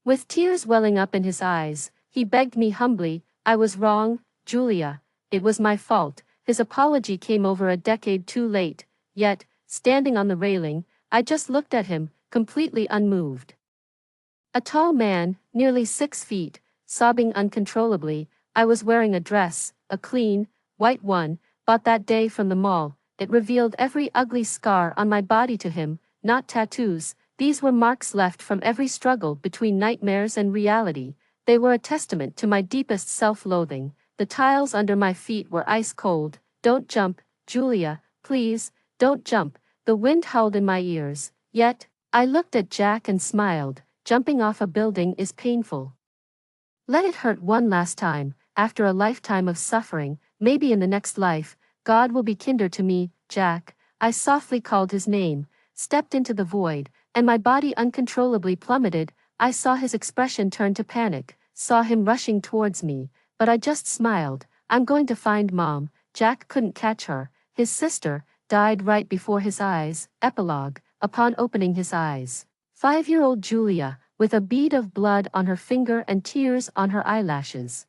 With tears welling up in his eyes, he begged me humbly. I was wrong, Julia. It was my fault. His apology came over a decade too late, yet, standing on the railing, I just looked at him, completely unmoved. A tall man, nearly 6 feet, sobbing uncontrollably. I was wearing a dress, a clean, white one, bought that day from the mall. It revealed every ugly scar on my body to him, not tattoos. These were marks left from every struggle between nightmares and reality. They were a testament to my deepest self-loathing. The tiles under my feet were ice cold. Don't jump, Julia, please, don't jump. The wind howled in my ears. Yet, I looked at Jack and smiled. Jumping off a building is painful. Let it hurt one last time. After a lifetime of suffering, maybe in the next life, God will be kinder to me, Jack. I softly called his name, stepped into the void, and my body uncontrollably plummeted. I saw his expression turn to panic, saw him rushing towards me, but I just smiled. I'm going to find Mom. Jack couldn't catch her. His sister died right before his eyes. Epilogue. Upon opening his eyes, 5-year-old Julia, with a bead of blood on her finger and tears on her eyelashes,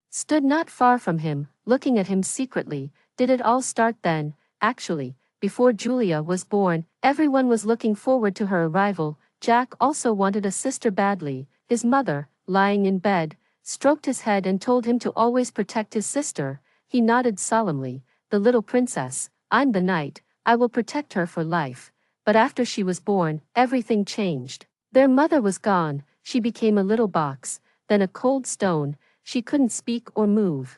stood not far from him, looking at him secretly. Did it all start then? Actually, before Julia was born, everyone was looking forward to her arrival. Jack also wanted a sister badly. His mother, lying in bed, stroked his head and told him to always protect his sister. He nodded solemnly. The little princess, I'm the knight, I will protect her for life. But after she was born, everything changed. Their mother was gone. She became a little box, then a cold stone. She couldn't speak or move.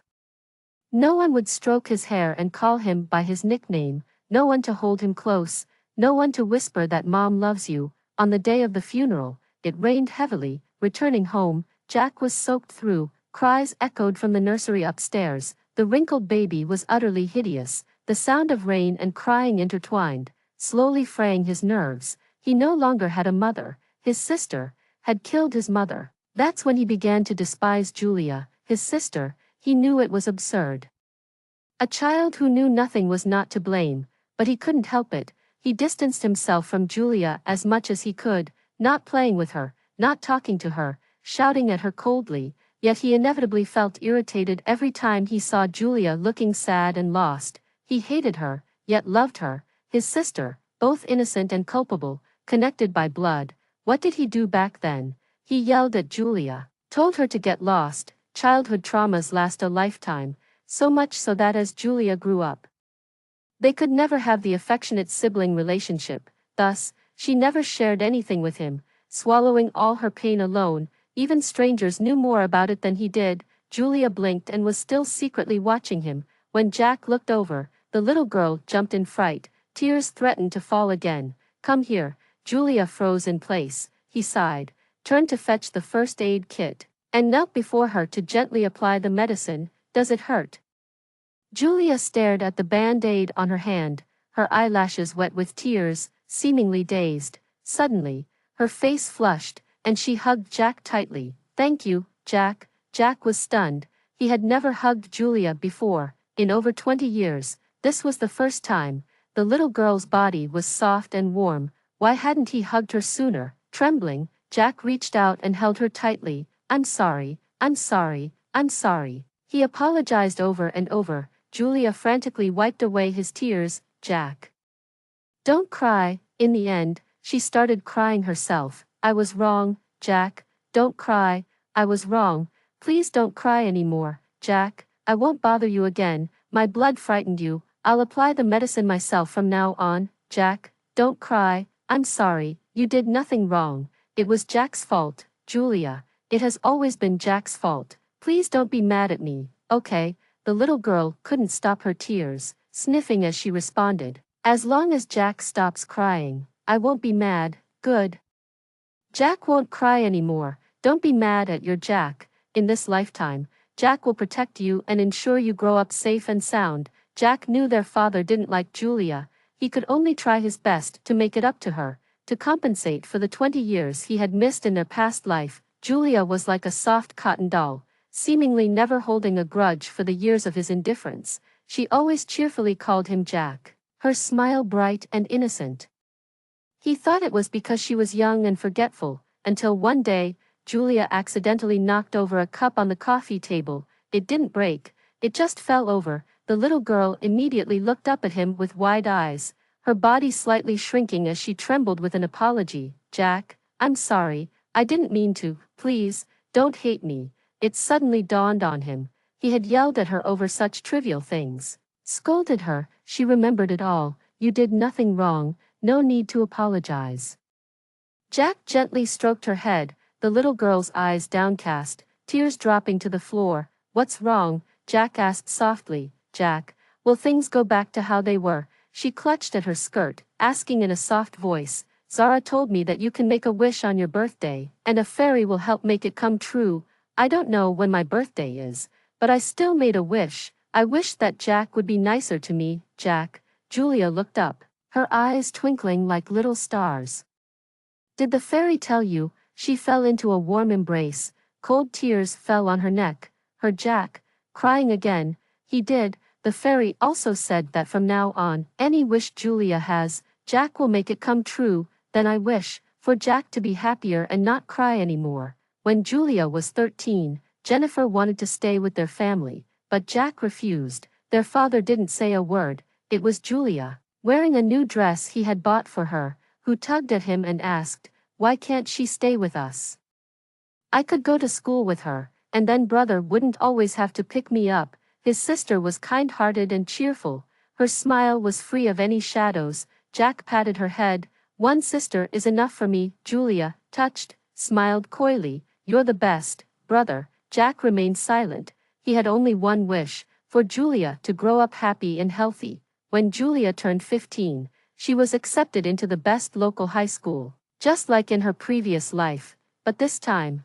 No one would stroke his hair and call him by his nickname, no one to hold him close, no one to whisper that Mom loves you. On the day of the funeral, it rained heavily. Returning home, Jack was soaked through. Cries echoed from the nursery upstairs. The wrinkled baby was utterly hideous. The sound of rain and crying intertwined, slowly fraying his nerves. He no longer had a mother. His sister had killed his mother. That's when he began to despise Julia, his sister. He knew it was absurd. A child who knew nothing was not to blame, but he couldn't help it. He distanced himself from Julia as much as he could, not playing with her, not talking to her, shouting at her coldly, yet he inevitably felt irritated every time he saw Julia looking sad and lost. He hated her, yet loved her, his sister, both innocent and culpable, connected by blood. What did he do back then? He yelled at Julia, told her to get lost. Childhood traumas last a lifetime, so much so that as Julia grew up, they could never have the affectionate sibling relationship. Thus, she never shared anything with him, swallowing all her pain alone. Even strangers knew more about it than he did. Julia blinked and was still secretly watching him. When Jack looked over, the little girl jumped in fright. Tears threatened to fall again. Come here. Julia froze in place. He sighed, turned to fetch the first aid kit. and knelt before her to gently apply the medicine. Does it hurt? Julia stared at the band-aid on her hand, her eyelashes wet with tears, seemingly dazed. Suddenly, her face flushed, and she hugged Jack tightly. Thank you, Jack. Jack was stunned. He had never hugged Julia before. In over 20 years, this was the first time. The little girl's body was soft and warm. Why hadn't he hugged her sooner? Trembling, Jack reached out and held her tightly. I'm sorry, I'm sorry, I'm sorry. He apologized over and over. Julia frantically wiped away his tears. Jack, don't cry. In the end, she started crying herself. I was wrong, Jack. Don't cry. I was wrong. Please don't cry anymore, Jack. I won't bother you again. My blood frightened you. I'll apply the medicine myself from now on. Jack, don't cry. I'm sorry. You did nothing wrong. It was Jack's fault, Julia. It has always been Jack's fault. Please don't be mad at me, okay? The little girl couldn't stop her tears, sniffing as she responded. As long as Jack stops crying, I won't be mad. Good. Jack won't cry anymore. Don't be mad at your Jack. In this lifetime, Jack will protect you and ensure you grow up safe and sound. Jack knew their father didn't like Julia. He could only try his best to make it up to her, to compensate for the 20 years he had missed in their past life. Julia was like a soft cotton doll, seemingly never holding a grudge for the years of his indifference. She always cheerfully called him Jack, her smile bright and innocent. He thought it was because she was young and forgetful, until one day, Julia accidentally knocked over a cup on the coffee table. It didn't break, it just fell over. The little girl immediately looked up at him with wide eyes, her body slightly shrinking as she trembled with an apology. Jack, I'm sorry, I didn't mean to. Please, don't hate me. It suddenly dawned on him. He had yelled at her over such trivial things. Scolded her. She remembered it all. You did nothing wrong. No need to apologize. Jack gently stroked her head, the little girl's eyes downcast, tears dropping to the floor. What's wrong? Jack asked softly. Jack, will things go back to how they were? She clutched at her skirt, asking in a soft voice. Zara told me that you can make a wish on your birthday, and a fairy will help make it come true. I don't know when my birthday is, but I still made a wish. I wished that Jack would be nicer to me. Jack. Julia looked up, her eyes twinkling like little stars. Did the fairy tell you? She fell into a warm embrace. Cold tears fell on her neck. Her Jack, crying again. He did. The fairy also said that from now on, any wish Julia has, Jack will make it come true. Then I wish for Jack to be happier and not cry anymore. When Julia was 13, Jennifer wanted to stay with their family, but Jack refused. Their father didn't say a word. It was Julia, wearing a new dress he had bought for her, who tugged at him and asked, why can't she stay with us? I could go to school with her, and then brother wouldn't always have to pick me up. His sister was kind-hearted and cheerful. Her smile was free of any shadows. Jack patted her head. One sister is enough for me. Julia, touched, smiled coyly. You're the best, brother. Jack remained silent. He had only one wish, for Julia to grow up happy and healthy. When Julia turned 15, she was accepted into the best local high school, just like in her previous life, but this time,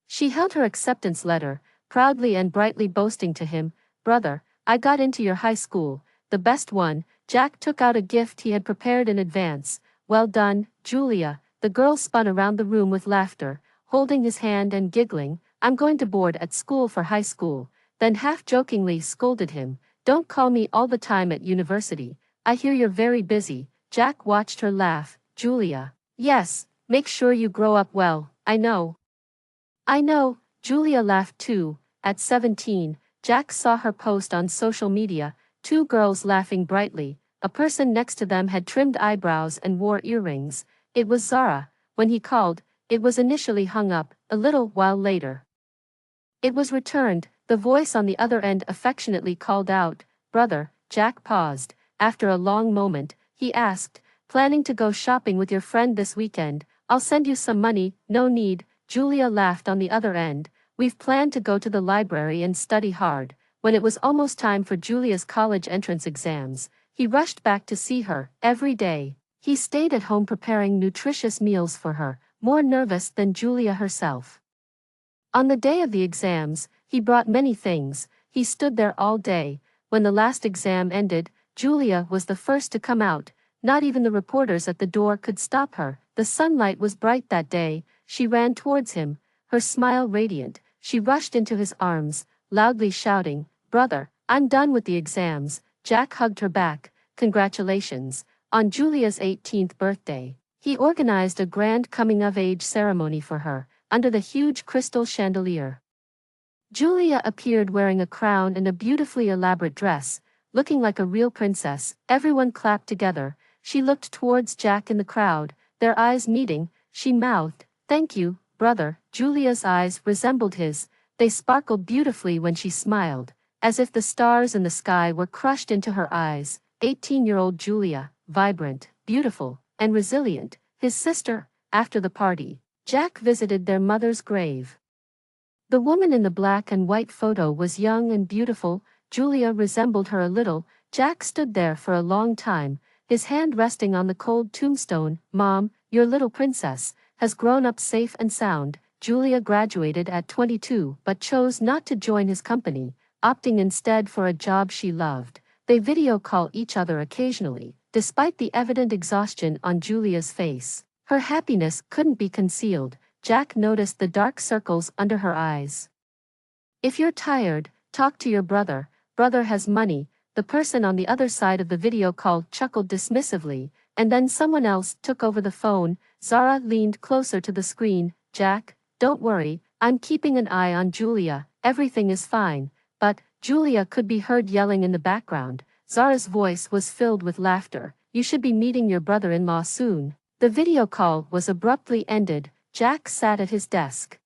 she held her acceptance letter, proudly and brightly boasting to him, brother, I got into your high school, the best one. Jack took out a gift he had prepared in advance. Well done, Julia. The girl spun around the room with laughter, holding his hand and giggling. I'm going to board at school for high school. Then half-jokingly scolded him. Don't call me all the time at university. I hear you're very busy. Jack watched her laugh. Julia. Yes, make sure you grow up well. I know. I know. Julia laughed too. At 17, Jack saw her post on social media, two girls laughing brightly. A person next to them had trimmed eyebrows and wore earrings. It was Zara. When he called, it was initially hung up. A little while later, it was returned. The voice on the other end affectionately called out, brother. Jack paused. After a long moment, he asked, planning to go shopping with your friend this weekend? I'll send you some money. No need. Julia laughed on the other end. We've planned to go to the library and study hard. When it was almost time for Julia's college entrance exams, he rushed back to see her. Every day, he stayed at home preparing nutritious meals for her, more nervous than Julia herself. On the day of the exams, he brought many things. He stood there all day. When the last exam ended, Julia was the first to come out. Not even the reporters at the door could stop her. The sunlight was bright that day. She ran towards him, her smile radiant. She rushed into his arms, loudly shouting, "Brother, I'm done with the exams." Jack hugged her back. "Congratulations." On Julia's 18th birthday, he organized a grand coming-of-age ceremony for her, under the huge crystal chandelier. Julia appeared wearing a crown and a beautifully elaborate dress, looking like a real princess. Everyone clapped together. She looked towards Jack in the crowd, their eyes meeting. She mouthed, "Thank you, brother." Julia's eyes resembled his. They sparkled beautifully when she smiled, as if the stars in the sky were crushed into her eyes. 18-year-old Julia, vibrant, beautiful, and resilient. His sister. After the party, Jack visited their mother's grave. The woman in the black and white photo was young and beautiful. Julia resembled her a little. Jack stood there for a long time, his hand resting on the cold tombstone. "Mom, your little princess, has grown up safe and sound." Julia graduated at 22 but chose not to join his company, opting instead for a job she loved. They video call each other occasionally. Despite the evident exhaustion on Julia's face, her happiness couldn't be concealed. Jack noticed the dark circles under her eyes. "If you're tired, talk to your brother. Brother has money." The person on the other side of the video call chuckled dismissively, and then someone else took over the phone. Zara leaned closer to the screen. "Jack, don't worry, I'm keeping an eye on Julia. Everything is fine." But Julia could be heard yelling in the background. Zara's voice was filled with laughter. "You should be meeting your brother-in-law soon." The video call was abruptly ended. Jack sat at his desk,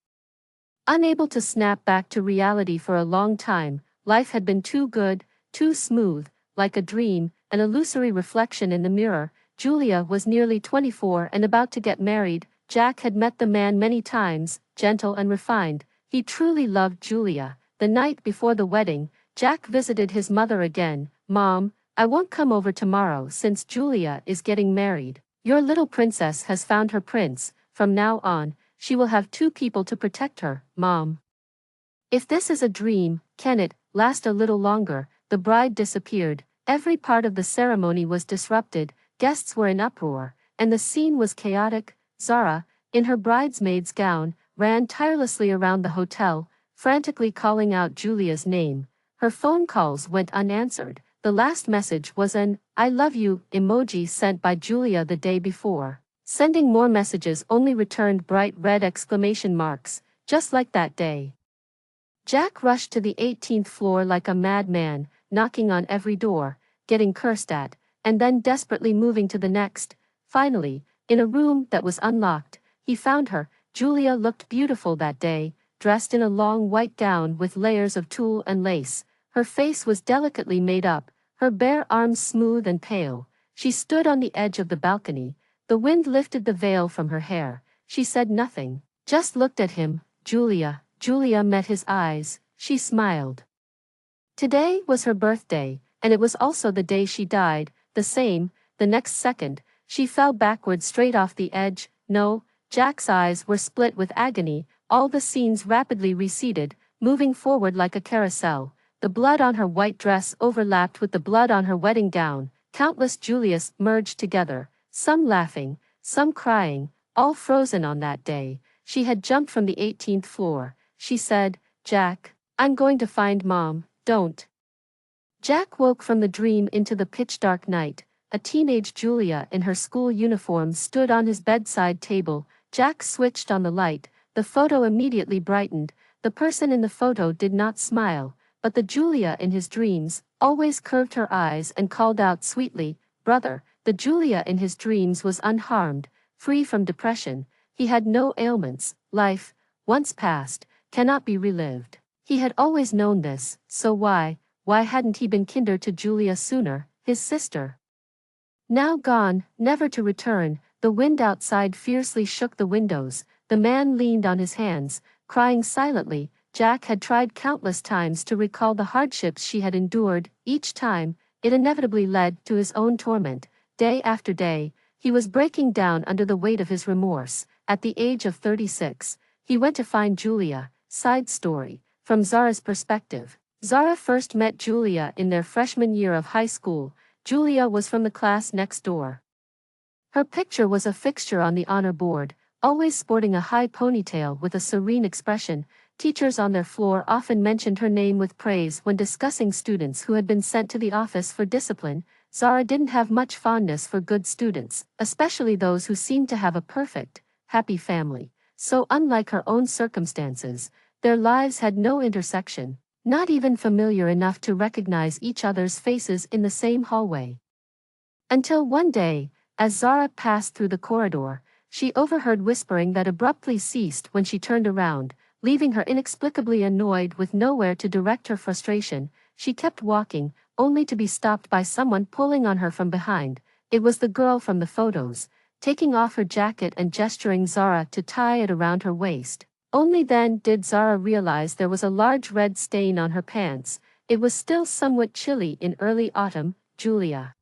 unable to snap back to reality for a long time. Life had been too good, too smooth, like a dream, an illusory reflection in the mirror. Julia was nearly 24 and about to get married. Jack had met the man many times, gentle and refined. He truly loved Julia. The night before the wedding, Jack visited his mother again. "Mom, I won't come over tomorrow since Julia is getting married. Your little princess has found her prince. From now on, she will have 2 people to protect her." "Mom, if this is a dream, can it last a little longer?" The bride disappeared. Every part of the ceremony was disrupted. Guests were in uproar, and the scene was chaotic. Zara, in her bridesmaid's gown, ran tirelessly around the hotel, frantically calling out Julia's name. Her phone calls went unanswered. The last message was an "I love you" emoji sent by Julia the day before. Sending more messages only returned bright red exclamation marks, just like that day. Jack rushed to the 18th floor like a madman, knocking on every door, getting cursed at, and then desperately moving to the next. Finally, in a room that was unlocked, he found her. Julia looked beautiful that day, dressed in a long white gown with layers of tulle and lace. Her face was delicately made up, her bare arms smooth and pale. She stood on the edge of the balcony. The wind lifted the veil from her hair. She said nothing, just looked at him. Julia met his eyes. She smiled. Today was her birthday, and it was also the day she died. The next second, she fell backward straight off the edge. No, Jack's eyes were split with agony. All the scenes rapidly receded, moving forward like a carousel. The blood on her white dress overlapped with the blood on her wedding gown. Countless Julias merged together, some laughing, some crying, all frozen on that day. She had jumped from the 18th floor. She said, "Jack, I'm going to find Mom, don't." Jack woke from the dream into the pitch-dark night. A teenage Julia in her school uniform stood on his bedside table. Jack switched on the light. The photo immediately brightened. The person in the photo did not smile, but the Julia in his dreams always curved her eyes and called out sweetly, "Brother." The Julia in his dreams was unharmed, free from depression. He had no ailments. Life, once past, cannot be relived. He had always known this, so why hadn't he been kinder to Julia sooner, his sister? Now gone, never to return. The wind outside fiercely shook the windows. The man leaned on his hands, crying silently. Jack had tried countless times to recall the hardships she had endured. Each time, it inevitably led to his own torment. Day after day, he was breaking down under the weight of his remorse. At the age of 36, he went to find Julia, Side story, from Zara's perspective. Zara first met Julia in their freshman year of high school. Julia was from the class next door. Her picture was a fixture on the honor board, always sporting a high ponytail with a serene expression. Teachers on their floor often mentioned her name with praise when discussing students who had been sent to the office for discipline. Zara didn't have much fondness for good students, especially those who seemed to have a perfect, happy family. So unlike her own circumstances, their lives had no intersection, not even familiar enough to recognize each other's faces in the same hallway. Until one day, as Zara passed through the corridor, she overheard whispering that abruptly ceased when she turned around, leaving her inexplicably annoyed with nowhere to direct her frustration. She kept walking, only to be stopped by someone pulling on her from behind. It was the girl from the photos, taking off her jacket and gesturing Zara to tie it around her waist. Only then did Zara realize there was a large red stain on her pants. It was still somewhat chilly in early autumn. Julia,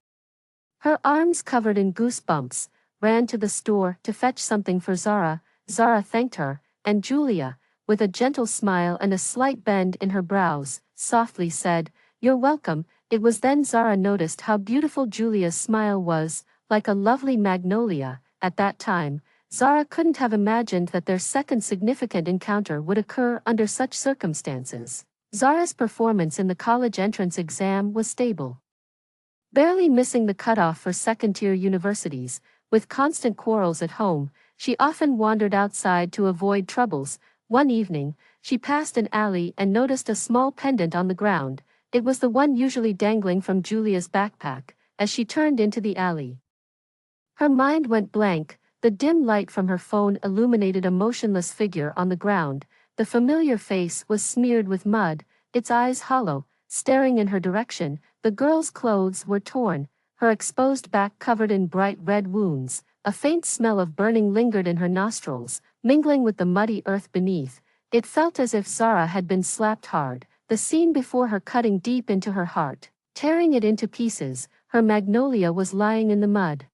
her arms covered in goosebumps, ran to the store to fetch something for Zara. Zara thanked her, and Julia, with a gentle smile and a slight bend in her brows, softly said, "You're welcome." It was then Zara noticed how beautiful Julia's smile was, like a lovely magnolia. At that time, Zara couldn't have imagined that their second significant encounter would occur under such circumstances. Zara's performance in the college entrance exam was stable, barely missing the cutoff for second-tier universities. With constant quarrels at home, she often wandered outside to avoid troubles. One evening, she passed an alley and noticed a small pendant on the ground. It was the one usually dangling from Julia's backpack. As she turned into the alley, her mind went blank. The dim light from her phone illuminated a motionless figure on the ground. The familiar face was smeared with mud, its eyes hollow, staring in her direction. The girl's clothes were torn, her exposed back covered in bright red wounds. A faint smell of burning lingered in her nostrils, mingling with the muddy earth beneath. It felt as if Zara had been slapped hard, the scene before her cutting deep into her heart, tearing it into pieces. Her magnolia was lying in the mud,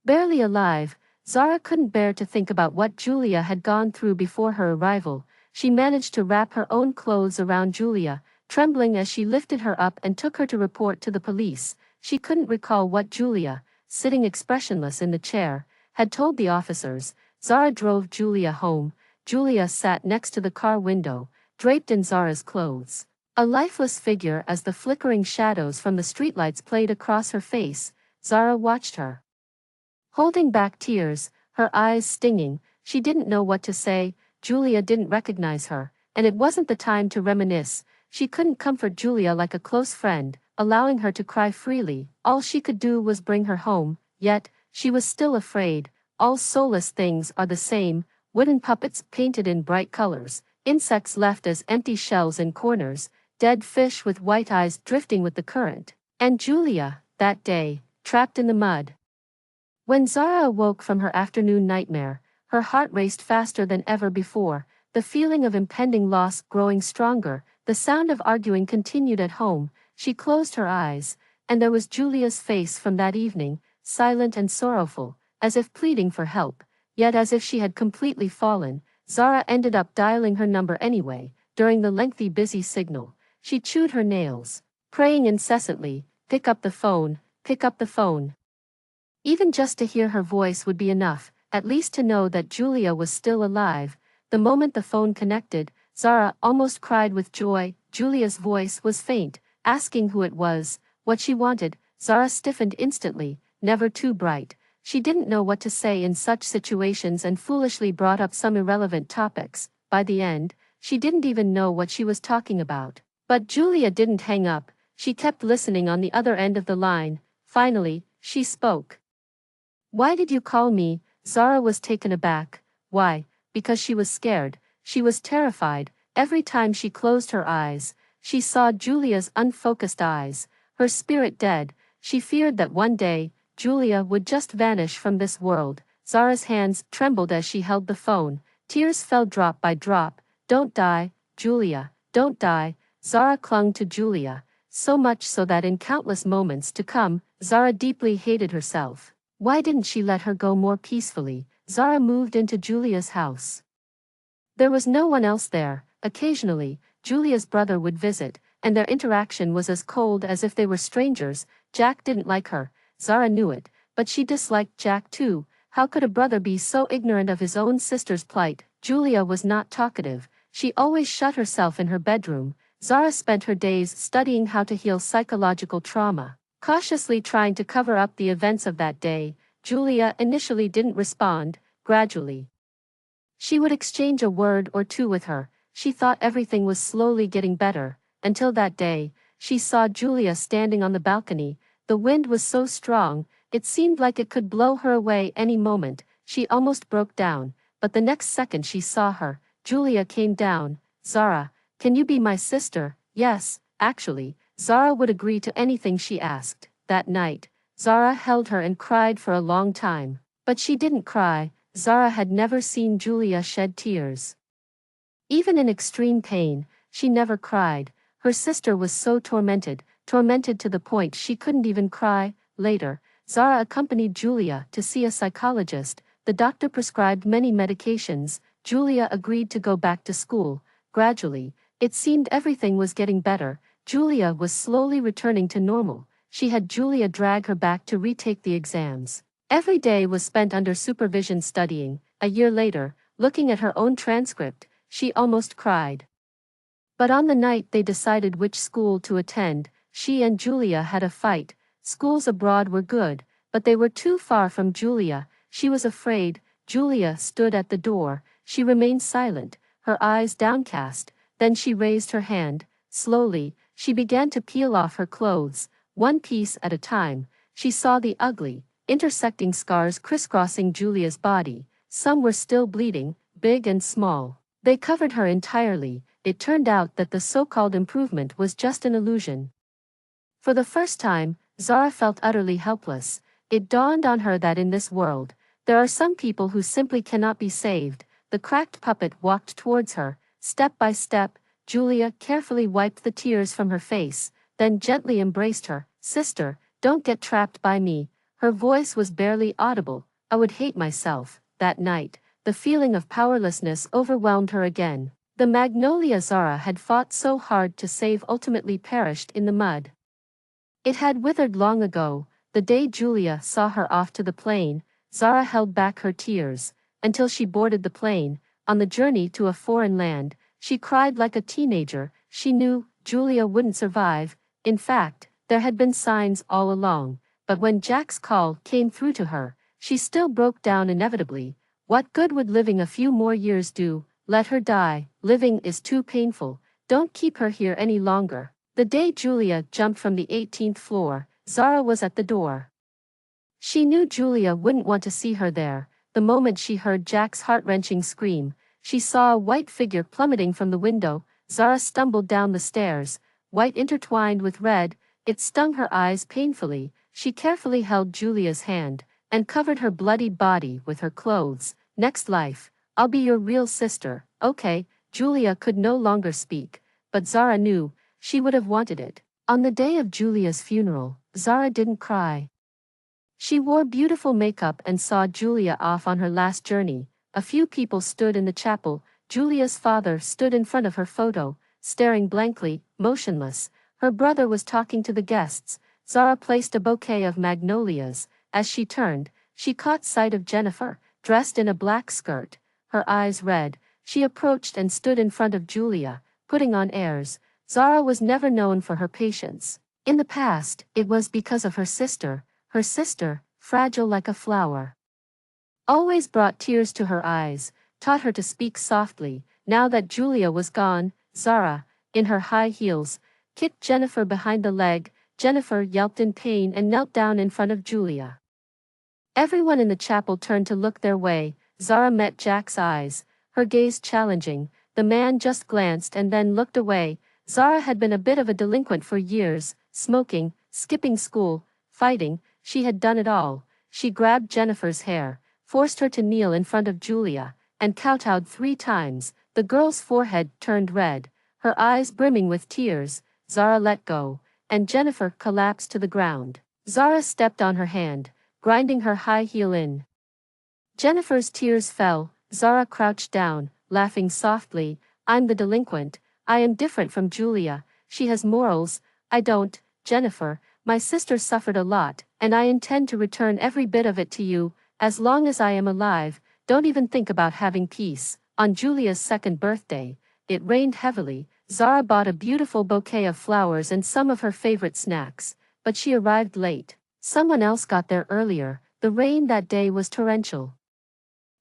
barely alive. Zara couldn't bear to think about what Julia had gone through before her arrival. She managed to wrap her own clothes around Julia, trembling as she lifted her up and took her to report to the police. She couldn't recall what Julia, sitting expressionless in the chair, had told the officers. Zara drove Julia home. Julia sat next to the car window, draped in Zara's clothes, a lifeless figure as the flickering shadows from the streetlights played across her face. Zara watched her, holding back tears, her eyes stinging. She didn't know what to say. Julia didn't recognize her, and it wasn't the time to reminisce. She couldn't comfort Julia like a close friend, allowing her to cry freely. All she could do was bring her home, yet, she was still afraid. All soulless things are the same, wooden puppets painted in bright colors, insects left as empty shells in corners, dead fish with white eyes drifting with the current. And Julia, that day, trapped in the mud. When Zara awoke from her afternoon nightmare, her heart raced faster than ever before, the feeling of impending loss growing stronger. The sound of arguing continued at home. She closed her eyes, and there was Julia's face from that evening, silent and sorrowful, as if pleading for help, yet as if she had completely fallen. Zara ended up dialing her number anyway. During the lengthy busy signal, she chewed her nails, praying incessantly, "Pick up the phone, pick up the phone." Even just to hear her voice would be enough, at least to know that Julia was still alive. The moment the phone connected, Zara almost cried with joy. Julia's voice was faint, asking who it was, what she wanted. Zara stiffened instantly, never too bright. She didn't know what to say in such situations and foolishly brought up some irrelevant topics. By the end, she didn't even know what she was talking about. But Julia didn't hang up. She kept listening on the other end of the line. Finally, she spoke. "Why did you call me?" Zara was taken aback. Why? Because she was scared. She was terrified. Every time she closed her eyes, she saw Julia's unfocused eyes, her spirit dead. She feared that one day, Julia would just vanish from this world. Zara's hands trembled as she held the phone. Tears fell drop by drop. "Don't die, Julia, don't die." Zara clung to Julia, so much so that in countless moments to come, Zara deeply hated herself. Why didn't she let her go more peacefully? Zara moved into Julia's house. There was no one else there. Occasionally, Julia's brother would visit, and their interaction was as cold as if they were strangers. Jack didn't like her, Zara knew it, but she disliked Jack too. How could a brother be so ignorant of his own sister's plight? Julia was not talkative, she always shut herself in her bedroom. Zara spent her days studying how to heal psychological trauma. Cautiously trying to cover up the events of that day, Julia initially didn't respond. Gradually, she would exchange a word or two with her. She thought everything was slowly getting better, until that day, she saw Julia standing on the balcony. The wind was so strong, it seemed like it could blow her away any moment. She almost broke down, but the next second she saw her. Julia came down. Zara, can you be my sister? Yes, actually, Zara would agree to anything she asked. That night, Zara held her and cried for a long time. But she didn't cry. Zara had never seen Julia shed tears. Even in extreme pain, she never cried. Her sister was so tormented to the point she couldn't even cry. Later, Zara accompanied Julia to see a psychologist. The doctor prescribed many medications. Julia agreed to go back to school. Gradually, it seemed everything was getting better. Julia was slowly returning to normal. She had Julia drag her back to retake the exams. Every day was spent under supervision studying. A year later, looking at her own transcript, she almost cried. But on the night they decided which school to attend, she and Julia had a fight. Schools abroad were good, but they were too far from Julia. She was afraid. Julia stood at the door. She remained silent, her eyes downcast. Then she raised her hand. Slowly, she began to peel off her clothes, one piece at a time. She saw the ugly, intersecting scars crisscrossing Julia's body. Some were still bleeding, big and small. They covered her entirely. It turned out that the so-called improvement was just an illusion. For the first time, Zara felt utterly helpless. It dawned on her that in this world, there are some people who simply cannot be saved. The cracked puppet walked towards her. Step by step, Julia carefully wiped the tears from her face, then gently embraced her. Sister, don't get trapped by me. Her voice was barely audible. I would hate myself. That night, the feeling of powerlessness overwhelmed her again. The magnolia Zara had fought so hard to save ultimately perished in the mud. It had withered long ago. The day Julia saw her off to the plane, Zara held back her tears, until she boarded the plane. On the journey to a foreign land, she cried like a teenager. She knew Julia wouldn't survive. In fact, there had been signs all along. But when Jack's call came through to her, she still broke down inevitably. What good would living a few more years do? Let her die. Living is too painful. Don't keep her here any longer. The day Julia jumped from the 18th floor, Zara was at the door. She knew Julia wouldn't want to see her there. The moment she heard Jack's heart-wrenching scream, she saw a white figure plummeting from the window. Zara stumbled down the stairs, white intertwined with red. It stung her eyes painfully. She carefully held Julia's hand, and covered her bloodied body with her clothes. Next life, I'll be your real sister, okay? Julia could no longer speak, but Zara knew, she would have wanted it. On the day of Julia's funeral, Zara didn't cry. She wore beautiful makeup and saw Julia off on her last journey. A few people stood in the chapel. Julia's father stood in front of her photo, staring blankly, motionless. Her brother was talking to the guests. Zara placed a bouquet of magnolias. As she turned, she caught sight of Jennifer, dressed in a black skirt, her eyes red. She approached and stood in front of Julia, putting on airs. Zara was never known for her patience. In the past, it was because of her sister, fragile like a flower. Always brought tears to her eyes, taught her to speak softly. Now that Julia was gone, Zara, in her high heels, kicked Jennifer behind the leg. Jennifer yelped in pain and knelt down in front of Julia. Everyone in the chapel turned to look their way. Zara met Jack's eyes, her gaze challenging. The man just glanced and then looked away. Zara had been a bit of a delinquent for years, smoking, skipping school, fighting. She had done it all. She grabbed Jennifer's hair, forced her to kneel in front of Julia, and kowtowed 3 times. The girl's forehead turned red, her eyes brimming with tears. Zara let go, and Jennifer collapsed to the ground. Zara stepped on her hand, grinding her high heel in. Jennifer's tears fell. Zara crouched down, laughing softly. I'm the delinquent. I am different from Julia. She has morals. I don't. Jennifer, my sister suffered a lot, and I intend to return every bit of it to you, as long as I am alive. Don't even think about having peace. On Julia's second birthday, it rained heavily. Zara bought a beautiful bouquet of flowers and some of her favorite snacks, but she arrived late. Someone else got there earlier. The rain that day was torrential.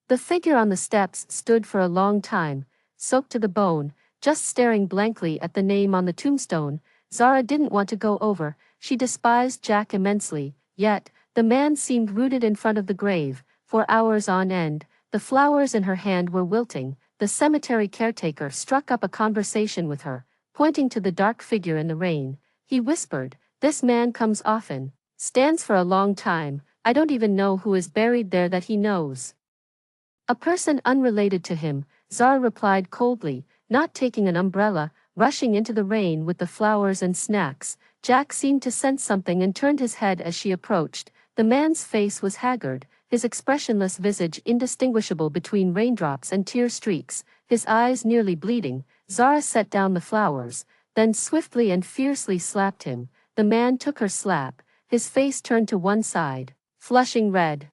The figure on the steps stood for a long time, soaked to the bone, just staring blankly at the name on the tombstone. Zara didn't want to go over. She despised Jack immensely, yet, the man seemed rooted in front of the grave. For hours on end, the flowers in her hand were wilting. The cemetery caretaker struck up a conversation with her, pointing to the dark figure in the rain. He whispered, "This man comes often, stands for a long time. I don't even know who is buried there that he knows." "A person unrelated to him," Zara replied coldly, not taking an umbrella, rushing into the rain with the flowers and snacks. Jack seemed to sense something and turned his head as she approached. The man's face was haggard, his expressionless visage indistinguishable between raindrops and tear streaks, his eyes nearly bleeding. Zara set down the flowers, then swiftly and fiercely slapped him. The man took her slap, his face turned to one side, flushing red.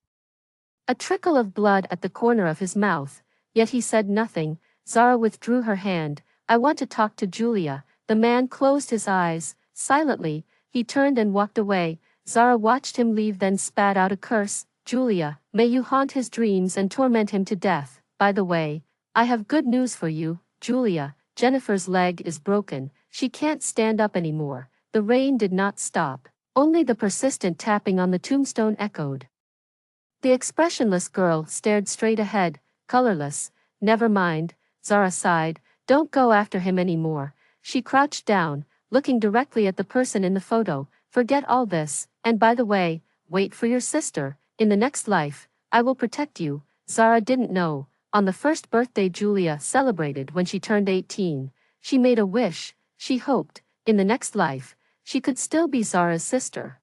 A trickle of blood at the corner of his mouth, yet he said nothing. Zara withdrew her hand. "I want to talk to Julia." The man closed his eyes. Silently, he turned and walked away. Zara watched him leave, then spat out a curse. "Julia, may you haunt his dreams and torment him to death. By the way, I have good news for you, Julia. Jennifer's leg is broken. She can't stand up anymore." The rain did not stop. Only the persistent tapping on the tombstone echoed. The expressionless girl stared straight ahead, colorless. "Never mind," Zara sighed. "Don't go after him anymore." She crouched down, looking directly at the person in the photo. "Forget all this, and by the way, wait for your sister. In the next life, I will protect you." Zara didn't know. On the first birthday Julia celebrated when she turned 18, she made a wish. She hoped, in the next life, she could still be Zara's sister.